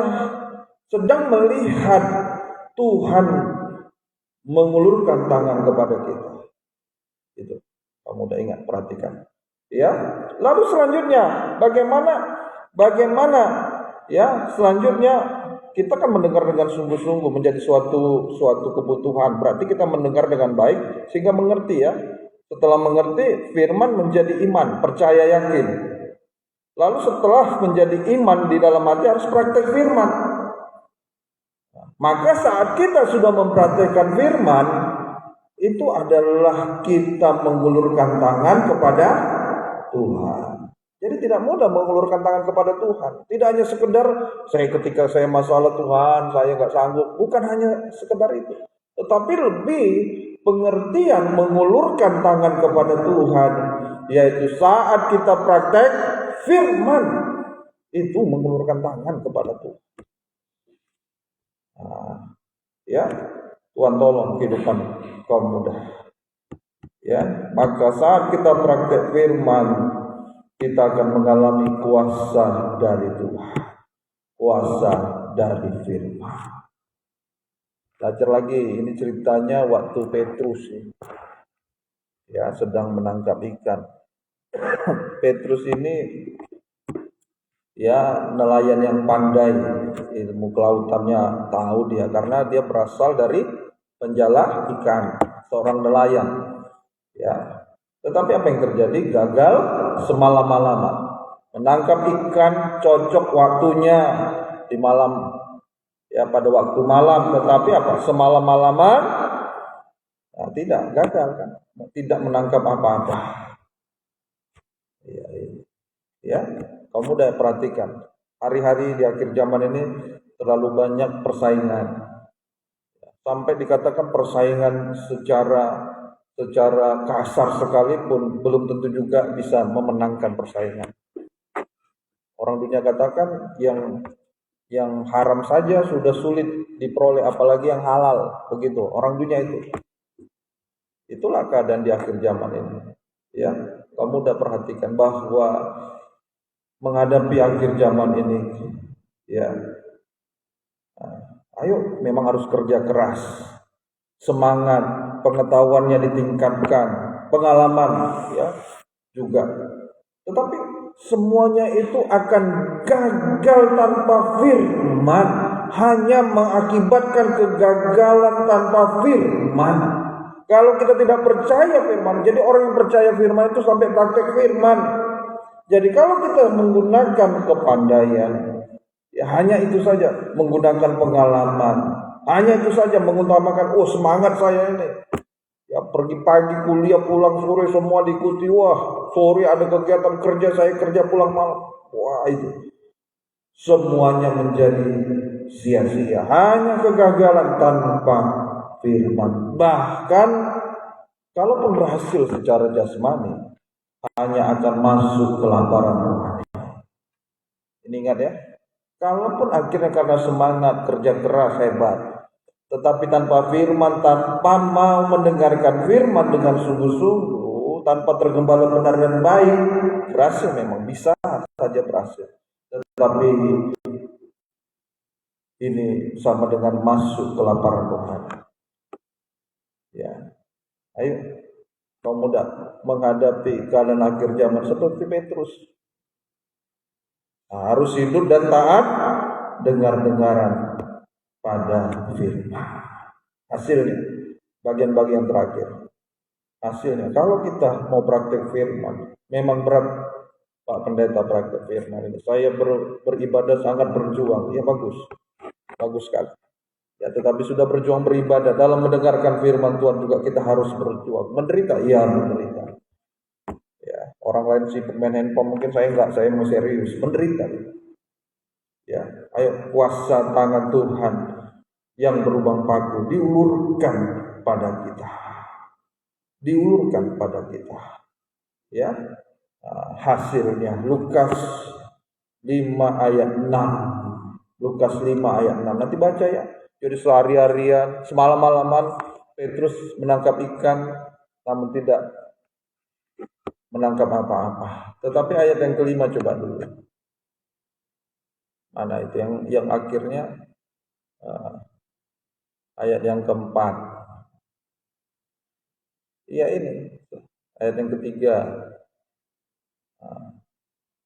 sedang melihat Tuhan mengulurkan tangan kepada kita. Itu. Kamu udah ingat, perhatikan. Ya. Lalu selanjutnya, bagaimana ya, selanjutnya kita kan mendengar dengan sungguh-sungguh menjadi suatu kebutuhan. Berarti kita mendengar dengan baik sehingga mengerti ya. Setelah mengerti, firman menjadi iman, percaya, yakin. Lalu setelah menjadi iman di dalam hati harus praktek firman. Maka saat kita sudah mempraktekkan firman, itu adalah kita mengulurkan tangan kepada Tuhan. Jadi tidak mudah mengulurkan tangan kepada Tuhan. Tidak hanya sekedar ketika saya masalah Tuhan, saya nggak sanggup. Bukan hanya sekedar itu. Tetapi lebih pengertian mengulurkan tangan kepada Tuhan, yaitu saat kita praktek firman, itu mengulurkan tangan kepada Tuhan. Ya, Tuhan tolong kehidupan kaum muda. Ya, maka saat kita praktek firman, kita akan mengalami kuasa dari Tuhan, kuasa dari firman. Belajar lagi, ini ceritanya waktu Petrus ya sedang menangkap ikan. Petrus ini ya nelayan yang pandai, ilmu kelautannya tahu dia karena dia berasal dari penjala ikan, seorang nelayan. Ya, tetapi apa yang terjadi? Gagal semalam-malaman menangkap ikan, cocok waktunya di malam, ya pada waktu malam, tetapi apa? Semalam-malaman tidak, gagal kan, tidak menangkap apa-apa. Ya, kamu udah perhatikan hari-hari di akhir zaman ini terlalu banyak persaingan, sampai dikatakan persaingan secara kasar sekalipun belum tentu juga bisa memenangkan persaingan. Orang dunia katakan yang haram saja sudah sulit diperoleh, apalagi yang halal, begitu orang dunia itu. Itulah keadaan di akhir zaman ini. Ya, kamu udah perhatikan bahwa menghadapi akhir zaman ini, ya, ayo memang harus kerja keras, semangat, pengetahuannya ditingkatkan, pengalaman ya juga. Tetapi semuanya itu akan gagal tanpa firman, hanya mengakibatkan kegagalan tanpa firman. Kalau kita tidak percaya firman, jadi orang yang percaya firman itu sampai praktek firman. Jadi kalau kita menggunakan kepandaian, ya hanya itu saja, menggunakan pengalaman, hanya itu saja, mengutamakan semangat saya ini. Ya pergi pagi kuliah, pulang sore semua diikuti. Wah, sore ada kegiatan kerja, saya kerja pulang malam. Wah, itu semuanya menjadi sia-sia, hanya kegagalan tanpa firman. Bahkan kalaupun berhasil secara jasmani, hanya akan masuk kelaparan rohani. Ini ingat ya, kalaupun akhirnya karena semangat kerja keras hebat, tetapi tanpa firman, tanpa mau mendengarkan firman dengan sungguh-sungguh, tanpa tergembala benar dan baik, berhasil memang bisa saja berhasil. Tetapi ini sama dengan masuk kelaparan rohani. Ya, ayo kaum muda menghadapi keadaan akhir zaman seperti Petrus. Harus hidup dan taat dengar-dengaran pada firman. Hasilnya, bagian-bagian terakhir. Hasilnya, kalau kita mau praktek firman, memang berat Pak Pendeta praktek firman ini. Saya beribadah sangat berjuang, ya bagus sekali. Ya, tetapi sudah berjuang beribadah dalam mendengarkan firman Tuhan juga kita harus berjuang. Menderita, iya menderita. Ya, orang lain sibuk main handphone, mungkin saya enggak, saya mau serius, menderita. Ya, ayo kuasa tangan Tuhan yang berubah paku diulurkan pada kita. Diulurkan pada kita. Ya. Hasilnya Lukas 5 ayat 6. Lukas 5 ayat 6. Nanti baca ya. Jadi sehari-harian, semalam-malaman Petrus menangkap ikan namun tidak menangkap apa-apa. Tetapi ayat yang kelima coba dulu. Mana itu yang akhirnya ayat yang keempat. Iya ini. Ayat yang ketiga.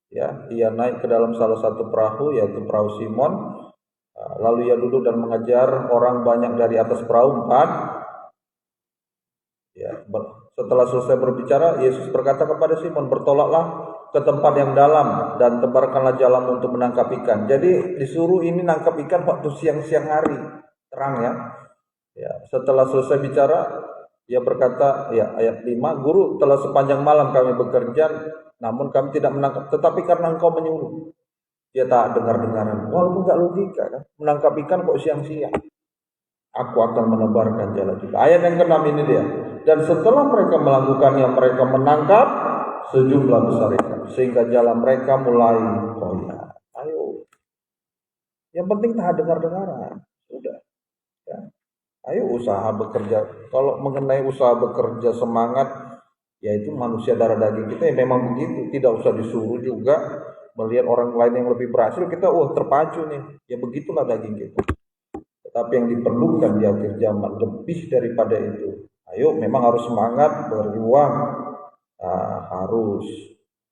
Ya, ia naik ke dalam salah satu perahu, yaitu perahu Simon. Lalu ia duduk dan mengajar orang banyak dari atas perahu 4. Ya, setelah selesai berbicara, Yesus berkata kepada Simon, bertolaklah ke tempat yang dalam dan tebarkanlah jalan untuk menangkap ikan. Jadi disuruh ini nangkap ikan waktu siang-siang hari, terang ya. Ya, setelah selesai bicara, ia berkata, ya ayat 5, Guru, telah sepanjang malam kami bekerja, namun kami tidak menangkap, tetapi karena engkau menyuruh. Dia tak dengar-dengaran. Walaupun gak logika kan, menangkap ikan kok siang-siang. Aku akan menebarkan jala juga. Ayat yang ke-6 ini dia. Dan setelah mereka melakukannya, mereka menangkap sejumlah besar ikan, sehingga jala mereka mulai koyak. Ayo. Yang penting tak dengar-dengaran. Sudah. Ayo usaha bekerja. Kalau mengenai usaha bekerja semangat, ya itu manusia darah daging kita yang memang begitu. Tidak usah disuruh juga. Melihat orang lain yang lebih berhasil, kita terpacu nih. Ya begitulah daging kita. Tetapi yang diperlukan di akhir zaman lebih daripada itu. Ayo memang harus semangat berjuang. Harus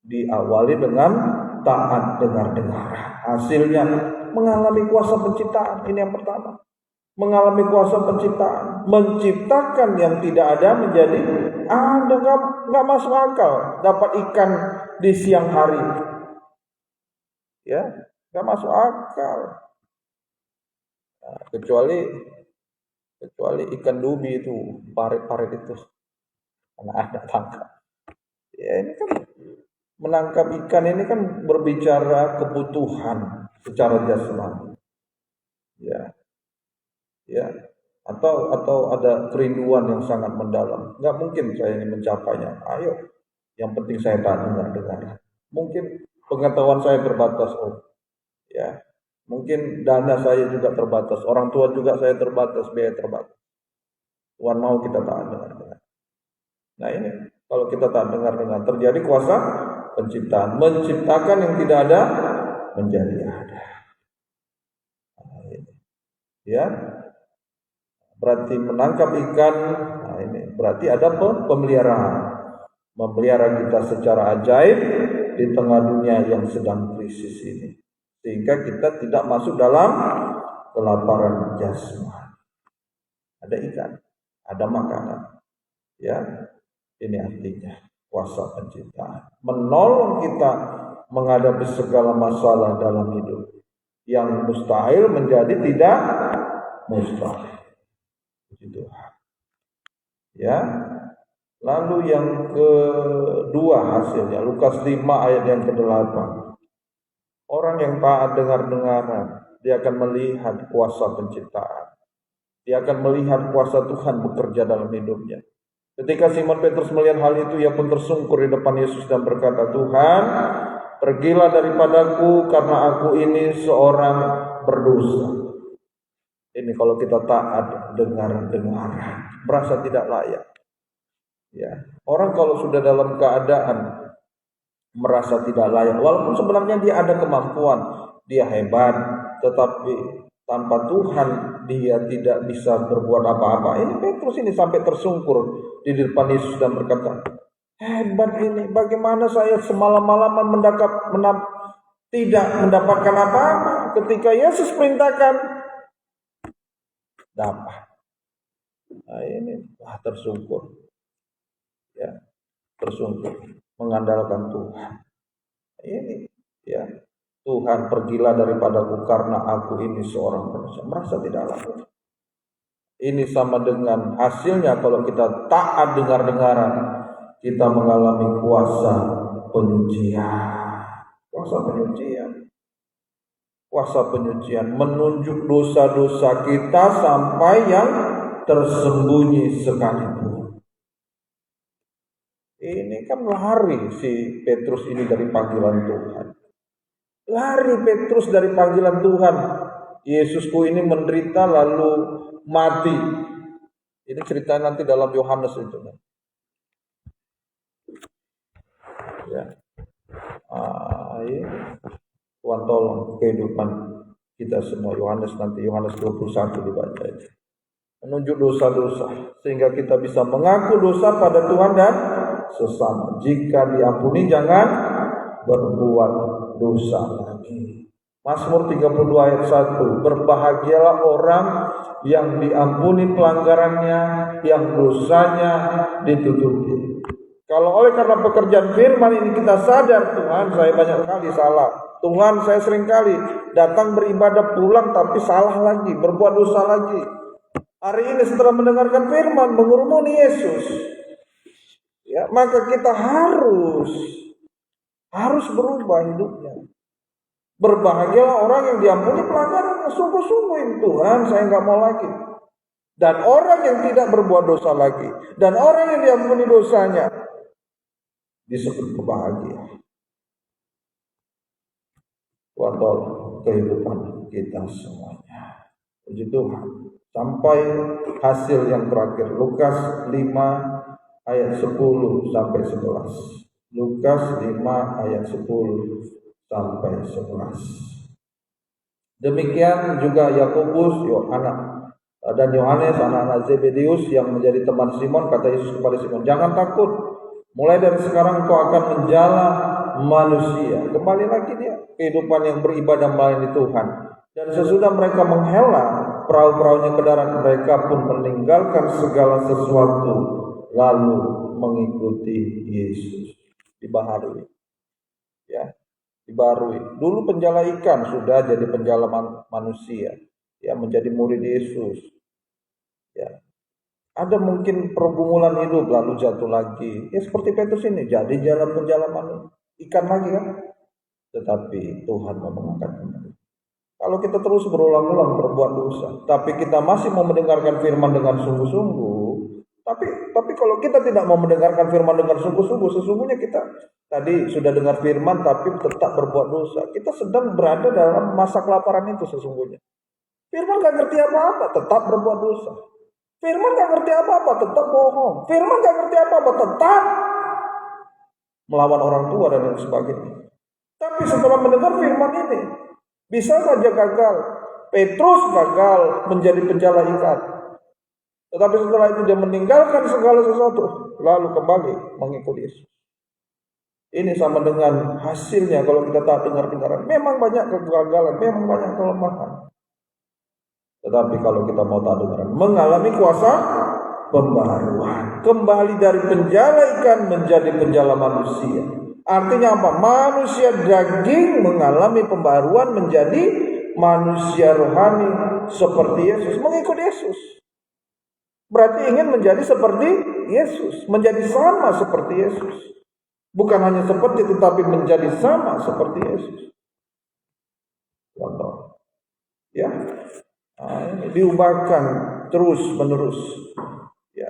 diawali dengan taat dengar-dengar. Hasilnya mengalami kuasa penciptaan. Ini yang pertama. Mengalami kuasa penciptaan, menciptakan yang tidak ada menjadi ada. Nggak masuk akal dapat ikan di siang hari, ya nggak masuk akal. Nah, kecuali ikan dubi itu, parit-parit itu, anak-anak tangkap. Ya ini kan menangkap ikan ini kan berbicara kebutuhan secara jasmani, ya atau ada kerinduan yang sangat mendalam. Nggak mungkin saya ini mencapainya. Ayo, yang penting saya taat dengar. Mungkin pengetahuan saya terbatas, ya. Mungkin dana saya juga terbatas, orang tua juga saya terbatas, biaya terbatas. Tuhan mau kita taat dengar. Nah ini, kalau kita taat dengar, terjadi kuasa penciptaan, menciptakan yang tidak ada menjadi ada. Nah, ini. Ya. Berarti menangkap ikan, nah ini berarti ada pemeliharaan, memelihara kita secara ajaib di tengah dunia yang sedang krisis ini, sehingga kita tidak masuk dalam kelaparan jasmani. Ada ikan, ada makanan, ya ini artinya kuasa penciptaan, menolong kita menghadapi segala masalah dalam hidup, yang mustahil menjadi tidak mustahil. Gitu. Ya. Lalu yang kedua hasilnya Lukas 5 ayat yang ke-8. Orang yang taat dengar-dengaran, dia akan melihat kuasa penciptaan. Dia akan melihat kuasa Tuhan bekerja dalam hidupnya. Ketika Simon Petrus melihat hal itu, ia pun tersungkur di depan Yesus dan berkata, "Tuhan, pergilah daripadaku karena aku ini seorang berdosa." Ini kalau kita taat dengar-dengaran, merasa tidak layak. Ya, orang kalau sudah dalam keadaan merasa tidak layak, walaupun sebenarnya dia ada kemampuan, dia hebat, tetapi tanpa Tuhan dia tidak bisa berbuat apa-apa. Ini Petrus ini sampai tersungkur di depan Yesus dan berkata, "Hebat ini, bagaimana saya semalam-malaman tidak mendapatkan apa-apa ketika Yesus perintahkan dapat." Nah ini tersungkur, ya tersungkur mengandalkan Tuhan. Ini ya Tuhan, pergilah daripadaku karena aku ini seorang berdosa. Merasa tidak layak. Ini sama dengan hasilnya kalau kita taat dengar-dengaran, kita mengalami kuasa penyucian. Kuasa penyucian menunjuk dosa-dosa kita sampai yang tersembunyi sekalipun. Ini kan lari si Petrus ini dari panggilan Tuhan. Lari Petrus dari panggilan Tuhan. Yesusku ini menderita lalu mati. Ini cerita nanti dalam Yohanes itu. Ya. Ini. Tuhan tolong kehidupan kita semua. Yohanes 21 dibaca itu. Menunjuk dosa-dosa sehingga kita bisa mengaku dosa pada Tuhan dan sesama. Jika diampuni, jangan berbuat dosa lagi. Mazmur 32 ayat 1. Berbahagialah orang yang diampuni pelanggarannya, yang dosanya ditutupi. Kalau oleh karena pekerjaan firman ini kita sadar, Tuhan saya banyak kali salah, Tuhan saya sering kali datang beribadah pulang tapi salah lagi, berbuat dosa lagi. Hari ini setelah mendengarkan firman mengurumuni Yesus, ya maka kita harus berubah hidupnya. Berbahagialah orang yang diampuni pelanggarannya, sungguh-sungguh Tuhan saya nggak mau lagi. Dan orang yang tidak berbuat dosa lagi, dan orang yang diampuni dosanya disebut kebahagiaan. Tuhan tolong kehidupan kita semuanya. Puji Tuhan. Sampai hasil yang terakhir, Lukas 5 ayat 10 sampai 11. Lukas 5 ayat 10 sampai 11. Demikian juga Yakobus, dan Yohanes, anak-anak Zebedeus yang menjadi teman Simon. Kata Yesus kepada Simon, jangan takut, mulai dari sekarang kau akan menjala manusia. Kembali lagi dia kehidupan yang beribadah melayani Tuhan. Dan sesudah mereka menghela perahu-perahunya ke darat, mereka pun meninggalkan segala sesuatu lalu mengikuti Yesus. Dibaharui, ya, dibaharui. Dulu penjala ikan, sudah jadi penjala manusia, ya, menjadi murid Yesus. Ya, ada mungkin pergumulan hidup lalu jatuh lagi. Ya seperti Petrus ini, jadi jalan penjala ikan lagi kan. Tetapi Tuhan mau mengangkat kembali. Kalau kita terus berulang-ulang berbuat dosa, tapi kita masih mau mendengarkan firman dengan sungguh-sungguh, tapi kalau kita tidak mau mendengarkan firman dengan sungguh-sungguh, sesungguhnya kita tadi sudah dengar firman tapi tetap berbuat dosa. Kita sedang berada dalam masa kelaparan itu sesungguhnya. Firman gak ngerti apa-apa, tetap berbuat dosa. Firman gak ngerti apa-apa, tetap bohong. Firman gak ngerti apa-apa, tetap melawan orang tua dan lain sebagainya. Tapi setelah mendengar firman ini, bisa saja gagal. Petrus gagal menjadi penjala ikan. Tetapi setelah itu dia meninggalkan segala sesuatu, lalu kembali mengikuti Yesus. Ini sama dengan hasilnya kalau kita tak dengar-dengaran. Memang banyak kegagalan, memang banyak kelemahan. Tetapi kalau kita mau tak dengaran, mengalami kuasa pembaharuan. Kembali dari penjala ikan menjadi penjala manusia. Artinya apa? Manusia daging mengalami pembaharuan menjadi manusia rohani seperti Yesus, mengikut Yesus. Berarti ingin menjadi seperti Yesus, menjadi sama seperti Yesus. Bukan hanya seperti, tetapi menjadi sama seperti Yesus. Contoh, ya, ini diubahkan terus menerus, ya,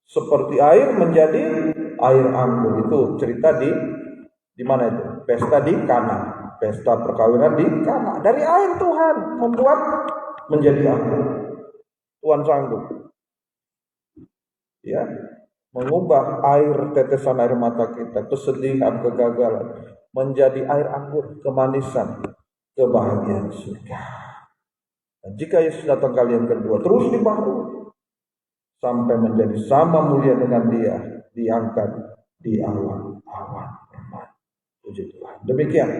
seperti air menjadi air anggur. Itu cerita di mana itu? Pesta di Kana, pesta perkawinan di Kana. Dari air Tuhan membuat menjadi anggur. Tuhan sanggup, ya, mengubah air, tetesan air mata kita, kesedihan, kegagalan menjadi air anggur, kemanisan, kebahagiaan surga. Dan jika Yesus datang kali yang kedua, terus dibaharui sampai menjadi sama mulia dengan Dia, diangkat di awan-awan permata. Puji Tuhan. Demikian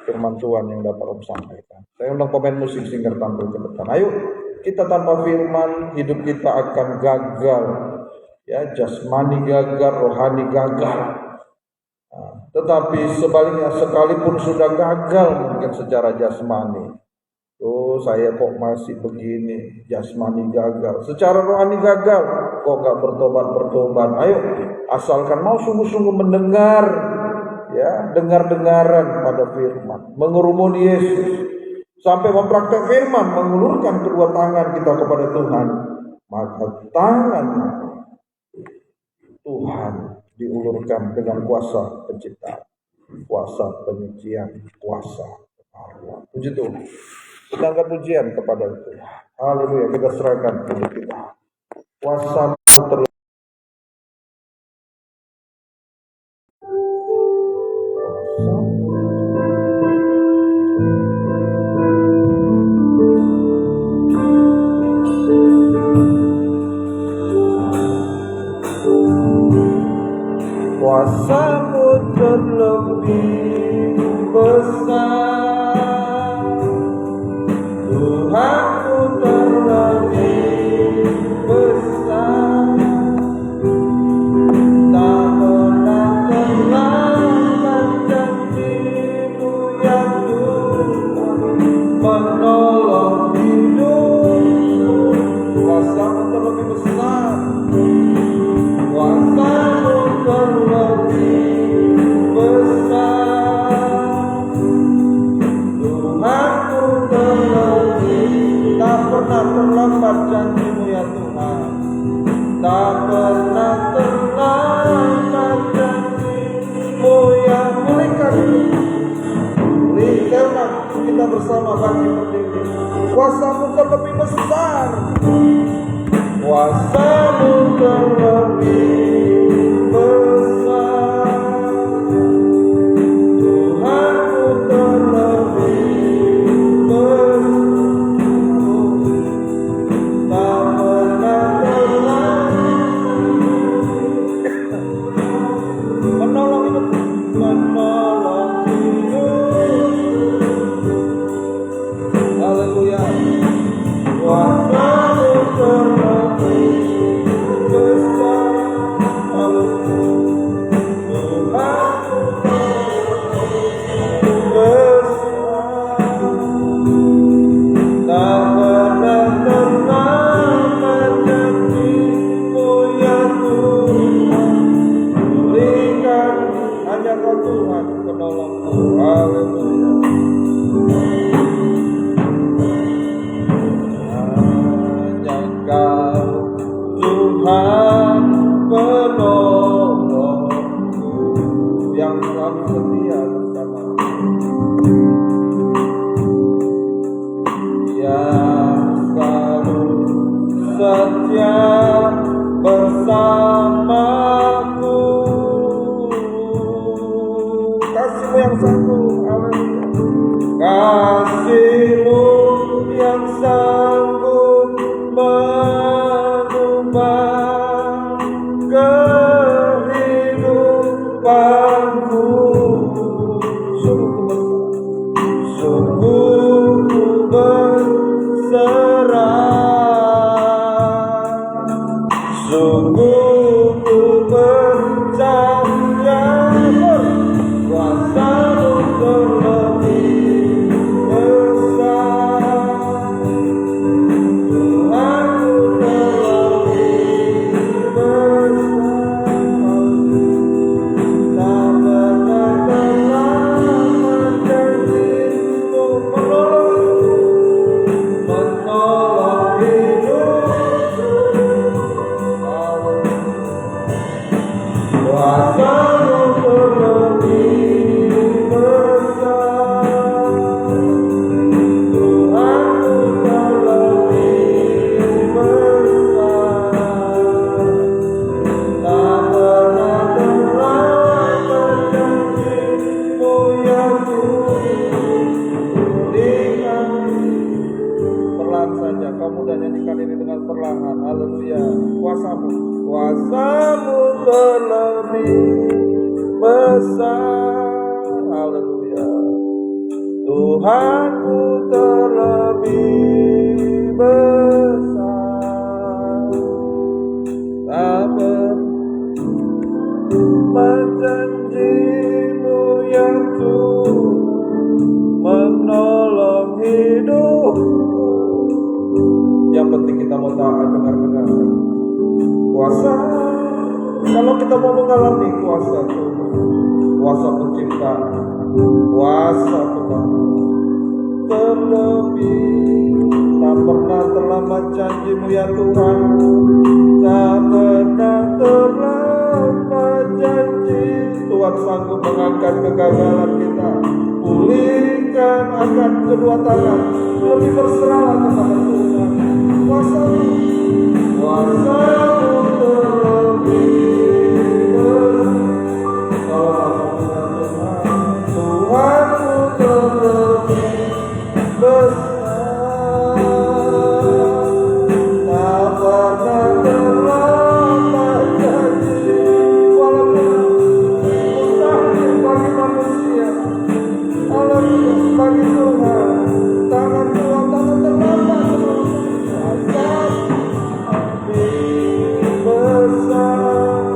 firman Tuhan yang dapat Om sampaikan. Saya undang pemain musik Singer tampil ke depan. Ayo, kita tanpa firman hidup kita akan gagal, ya, jasmani gagal, rohani gagal. Tetapi sebaliknya, sekalipun sudah gagal mungkin secara jasmani, saya kok masih begini, jasmani gagal, secara rohani gagal, kok gak bertobat. Ayo, asalkan mau sungguh-sungguh mendengar, ya, dengar-dengaran pada firman, mengerumuni Yesus, sampai mempraktek firman, mengulurkan kedua tangan kita kepada Tuhan, maka tangan Tuhan diulurkan dengan kuasa penciptaan, kuasa penyucian, kuasa kebaharuan. Puji Tuhan. Sedangkan pujian kepada Tuhan. Haleluya, kita serahkan hidup kita. Kuasa terus. Kuasa-Mu terlebih besar, Tuhan-Ku terlebih besar, tak pernah terlambat janji-Mu yang Tuhan menolong hidupku. Kuasa-Mu terlebih besar, kuasa-Mu terlebih besar, Tuhan-Ku terlebih, tak pernah terlambat janji-Mu ya Tuhan, tak pernah terlambat janji-Mu yang pulihkan, pulihkan kita bersama bangkit berdiri. Kuasa-Mu terlebih besar, kuasa-Mu terlebih besar, Tuhanku terlebih besar, tak pernah menolong hidup, menolong hidup. Haleluya. Kuasa-Mu terlebih besar, haleluya. Tuhanku terlebih besar, tak pernah janji-Mu ya Tuhan. Berikan hanya Kau Tuhan penolongku. Haleluya. Hanya Kau Tuhan penolongku yang selalu setia bersamaku, yang selalu setia bersamaku. Kasih-Mu yang sanggup, haleluya. Kasih-Mu yang sanggup mengubah kehidupanku. Sungguh ku berserah, sungguh ku percaya, kuasa-Mu terlebih besar, Tuhanku terlebih besar, tak pernah menjanji-Mu menolong hidupku. Kuasa-Mu terlebih besar, Tuhanku terlebih besar, tak pernah terlambat janji-Mu ya Tuhan. Berikan perlahan saja, kamu dan nyanyikan ini dengan perlahan. Haleluya. Kuasa-Mu, kuasa-Mu terlebih besar, haleluya. Tuhanku terlebih besar, tak pernah janji-Mu ya Tuhan menolong hidupku. Yang penting kita mau taat, dengar-dengar kuasa. Kalau kita mau mengalami kuasa Tuhan, kuasa penciptaan, kuasa Tuhan terlebih, tak pernah terlambat janji-Mu ya Tuhan, tak pernah terlambat janji. Tuhan sanggup mengangkat kegagalan kita, pulihkan angkat kedua tangan, lebih berserahlah kepada Tuhan. Kuasa-Mu, kuasa-Mu terlebih besar, Tuhanku terlebih besar, tak pernah terlambat janji, walaupun mustahil bagi manusia, haleluya, bagi Tuhan tangan Tuhan tangan terlambat. Kuasa-Mu besar,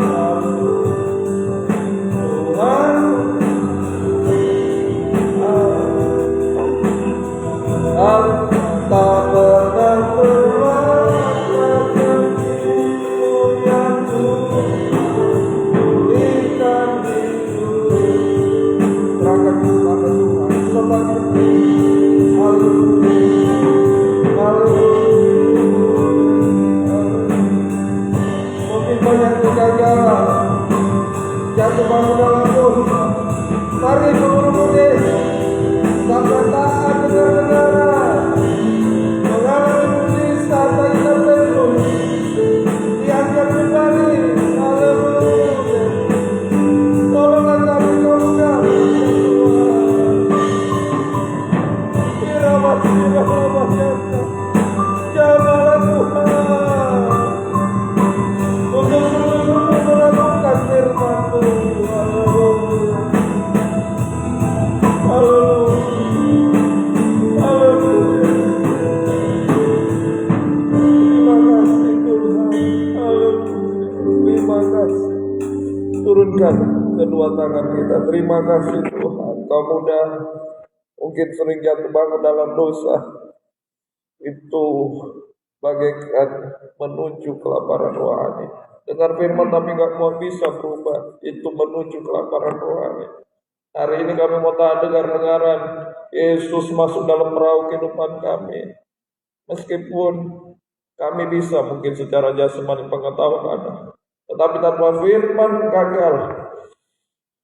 terima kasih Tuhan. Kau mudah mungkin sering jatuh bangun dalam dosa. Itu bagaikan menuju kelaparan rohani. Dengar firman tapi gak mau bisa berubah, itu menuju kelaparan rohani. Hari ini kami mau dengar-dengaran Yesus masuk dalam perahu kehidupan kami. Meskipun kami bisa mungkin secara jasmani pengetahuan ada, tetapi tanpa firman gagal.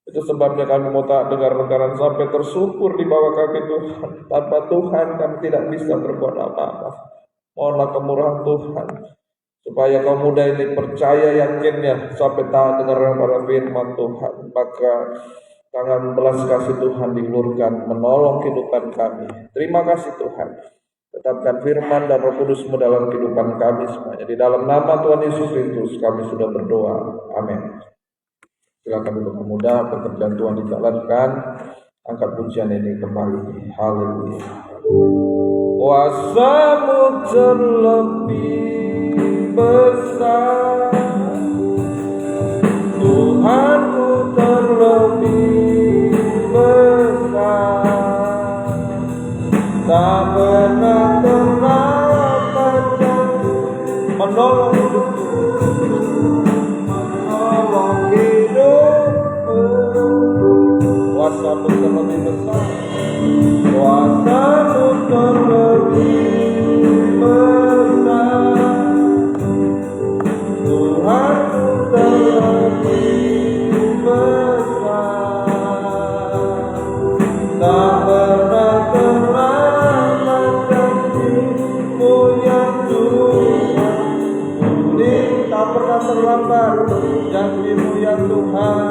Itu sebabnya kami mau dengar-dengaran sampai tersungkur di bawah kaki Tuhan. Tanpa Tuhan kami tidak bisa berbuat apa-apa. Mohonlah kemurahan Tuhan, supaya kaum muda ini percaya yakinnya sampai taat dengar pada firman Tuhan. Maka tangan belas kasih Tuhan diulurkan menolong kehidupan kami. Terima kasih Tuhan. Tetapkan firman dan Roh Kudus-Mu dalam kehidupan kami semuanya. Di dalam nama Tuhan Yesus Kristus kami sudah berdoa. Amin. Silakan duduk pemuda, pekerjaan Tuhan dijalankan. Angkat pujian ini kembali. Haleluya. Kuasa-Mu terlebih besar, Tuhanku terlebih besar, tak pernah terlambat menolong hidupku, menolong hidupku. Kuasa-Mu terlebih besar, Kuasa-Mu terlebih besar, Tuhanku terlebih besar, tak pernah terlambat janji-Mu ya Tuhan. Pulih tak pernah terlambat janji-Mu ya Tuhan,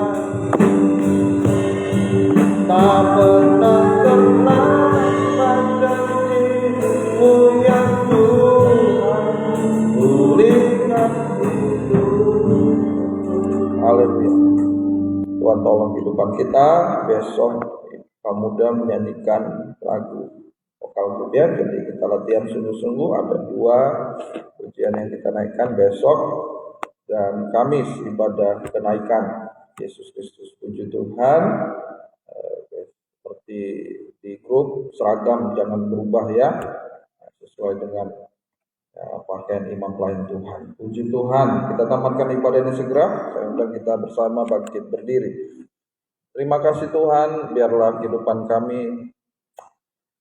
tak pernah terlambat janji-Mu ya Tuhan. Pulihkan hidup. Haleluya. Tuhan tolong kehidupan kita. Besok kaum muda menyanyikan lagu vokal kemudian. Jadi kita latihan sungguh-sungguh. Ada 2 pujian yang kita naikkan besok, dan Kamis ibadah kenaikan Yesus Kristus. Puji Tuhan. Seperti di grup seragam jangan berubah ya, sesuai dengan pakaian imam pelayan Tuhan. Puji Tuhan. Kita tamatkan ibadah ini segera. Saya undang kita bersama bangkit berdiri. Terima kasih Tuhan. Biarlah kehidupan kami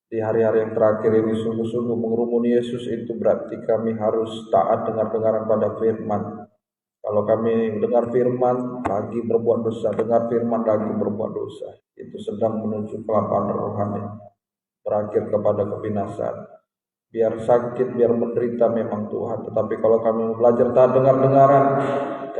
di hari-hari yang terakhir ini sungguh-sungguh mengerumuni Yesus. Itu berarti kami harus taat dengar-dengaran pada firman. Kalau kami dengar firman lagi berbuat dosa, dengar firman lagi berbuat dosa, itu sedang menuju kelaparan rohani, berakhir kepada kebinasaan. Biar sakit, biar menderita memang Tuhan, tetapi kalau kami belajar taat dengar-dengaran,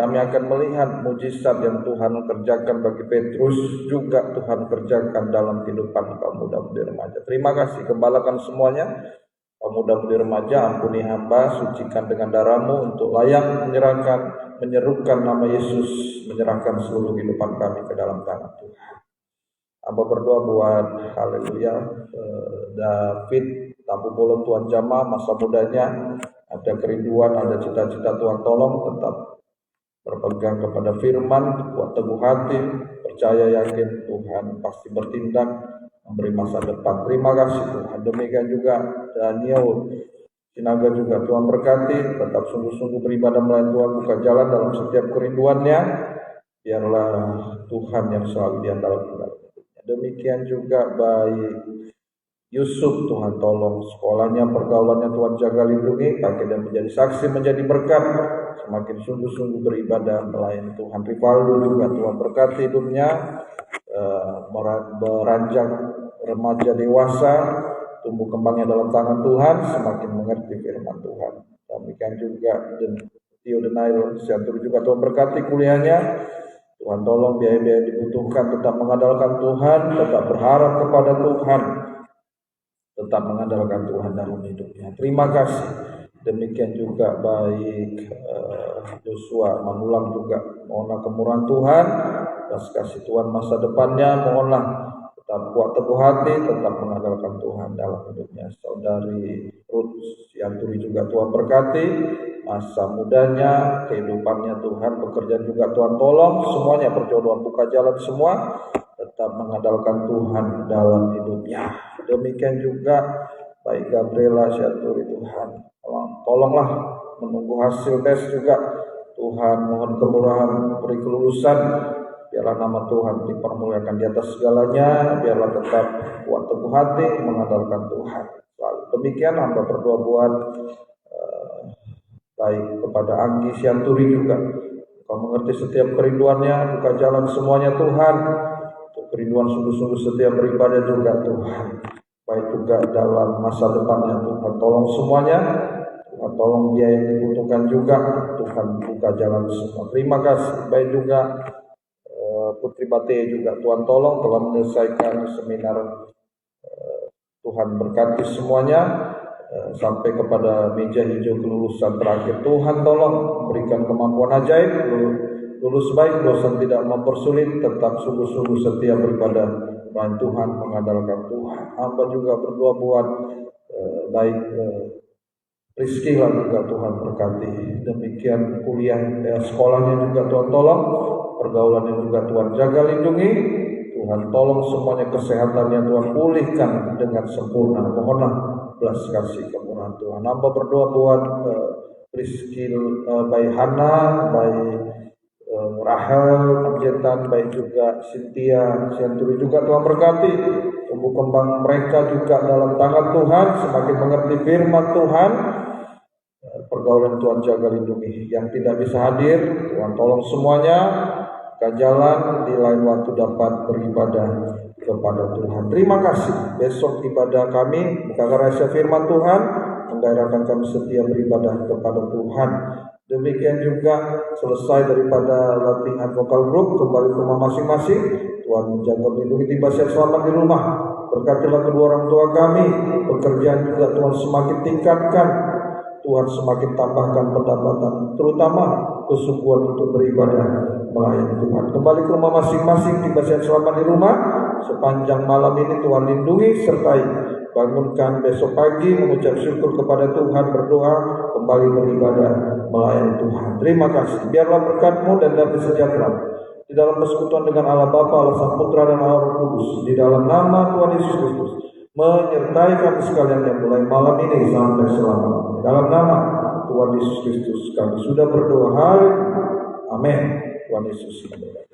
kami akan melihat mujizat yang Tuhan kerjakan bagi Petrus, juga Tuhan kerjakan dalam kehidupan kaum muda-mudi remaja. Terima kasih, gembalakan semuanya. Kaum muda-mudi remaja, ampuni hamba, sucikan dengan darah-Mu untuk layak menyerukan nama Yesus, menyerahkan seluruh kehidupan kami ke dalam tangan Tuhan. Hamba berdoa buat haleluya David Tabu Bolon, Tuhan jamah masa mudanya, ada kerinduan, ada cita-cita, Tuhan tolong tetap berpegang kepada firman, kuat teguh hati, percaya yakin Tuhan pasti bertindak, memberi masa depan. Terima kasih Tuhan. Demikian juga Daniel Sinaga juga Tuhan berkati, tetap sungguh-sungguh beribadah melayani Tuhan, buka jalan dalam setiap kerinduannya. Biarlah Tuhan yang selalu di antara kita. Demikian juga baik Yusuf, Tuhan tolong sekolahnya, pergaulannya Tuhan jaga lindungi, pakai dan menjadi saksi, menjadi berkat, semakin sungguh-sungguh beribadah melayani Tuhan. Rivaldo juga Tuhan berkati hidupnya, beranjak remaja dewasa, tumbuh kembangnya dalam tangan Tuhan, semakin mengerti firman Tuhan. Demikian juga Tio Denail Siantur juga Tuhan berkati kuliahnya. Tuhan tolong biaya-biaya dibutuhkan, tetap mengandalkan Tuhan, tetap berharap kepada Tuhan, tetap mengandalkan Tuhan dalam hidupnya. Terima kasih. Demikian juga baik Joshua Manulang juga, mohonlah kemurahan Tuhan, belas kasih Tuhan masa depannya, mohonlah tetap kuat teguh hati, tetap mengandalkan Tuhan dalam hidupnya. Saudari Ruth Sianturi juga Tuhan berkati, masa mudanya, kehidupannya Tuhan, pekerjaan juga Tuhan tolong, semuanya perjodohan buka jalan semua, tetap mengandalkan Tuhan dalam hidupnya. Demikian juga baik Gabriela Syaturi, Tuhan tolonglah menunggu hasil tes juga. Tuhan mohon kemurahan, beri kelulusan, biarlah nama Tuhan dipermuliakan di atas segalanya, biarlah tetap kuat teguh hati mengandalkan Tuhan selalu. Demikian hamba berdoa buat baik kepada Anggi Syanturi juga. Kau mengerti setiap kerinduannya, buka jalan semuanya Tuhan, untuk kerinduan sungguh-sungguh setiap beribadah juga Tuhan. Baik juga dalam masa depannya Tuhan, tolong semuanya, Tuhan tolong dia yang dibutuhkan juga, Tuhan buka jalan semua. Terima kasih. Baik juga Putri Bate juga, Tuhan tolong telah menyelesaikan seminar. Tuhan berkati semuanya sampai kepada meja hijau kelulusan terakhir. Tuhan tolong berikan kemampuan ajaib, lulus baik, dosen tidak mempersulit, tetap sungguh-sungguh setia beribadah melayani Tuhan, mengandalkan Tuhan. Hamba juga berdoa buat baik Rizky lah juga Tuhan berkati. Demikian kuliah sekolahnya juga Tuhan tolong, pergaulannya juga Tuhan jaga lindungi. Tuhan tolong semuanya kesehatannya Tuhan pulihkan dengan sempurna. Mohonlah belas kasih kemurahan Tuhan. Hamba berdoa buat Rizky, baik Hana, baik Rahel, Anjetan, baik juga Cynthia, Syanturi juga Tuhan berkati. Tumbuh kembang mereka juga dalam tangan Tuhan, semakin mengerti firman Tuhan. Pergaulan Tuhan jaga lindungi. Yang tidak bisa hadir, Tuhan tolong semuanya ke jalan, di lain waktu dapat beribadah kepada Tuhan. Terima kasih. Besok ibadah kami bukakan rahasia firman Tuhan, menggairahkan kami setia beribadah kepada Tuhan. Demikian juga selesai daripada latihan vokal group, kembali ke rumah masing-masing. Tuhan menjaga melindungi, tiba sehat selamat di rumah. Berkatilah kedua orang tua kami, pekerjaan juga Tuhan semakin tingkatkan, Tuhan semakin tambahkan pendapatan, terutama kesungguhan untuk beribadah melayani Tuhan. Kembali ke rumah masing-masing, tiba sehat selamat di rumah. Sepanjang malam ini Tuhan lindungi, sertai bangunkan besok pagi mengucap syukur kepada Tuhan, berdoa, kembali beribadah melayani Tuhan. Terima kasih. Biarlah berkat-Mu dan damai sejahtera di dalam persekutuan dengan Allah Bapa, Allah Sang Putra dan Allah Roh Kudus, di dalam nama Tuhan Yesus Kristus, menyertai kami sekalian yang mulai malam ini sampai selamanya. Dalam nama Tuhan Yesus Kristus kami sudah berdoa. Amin. Tuhan Yesus memberkati.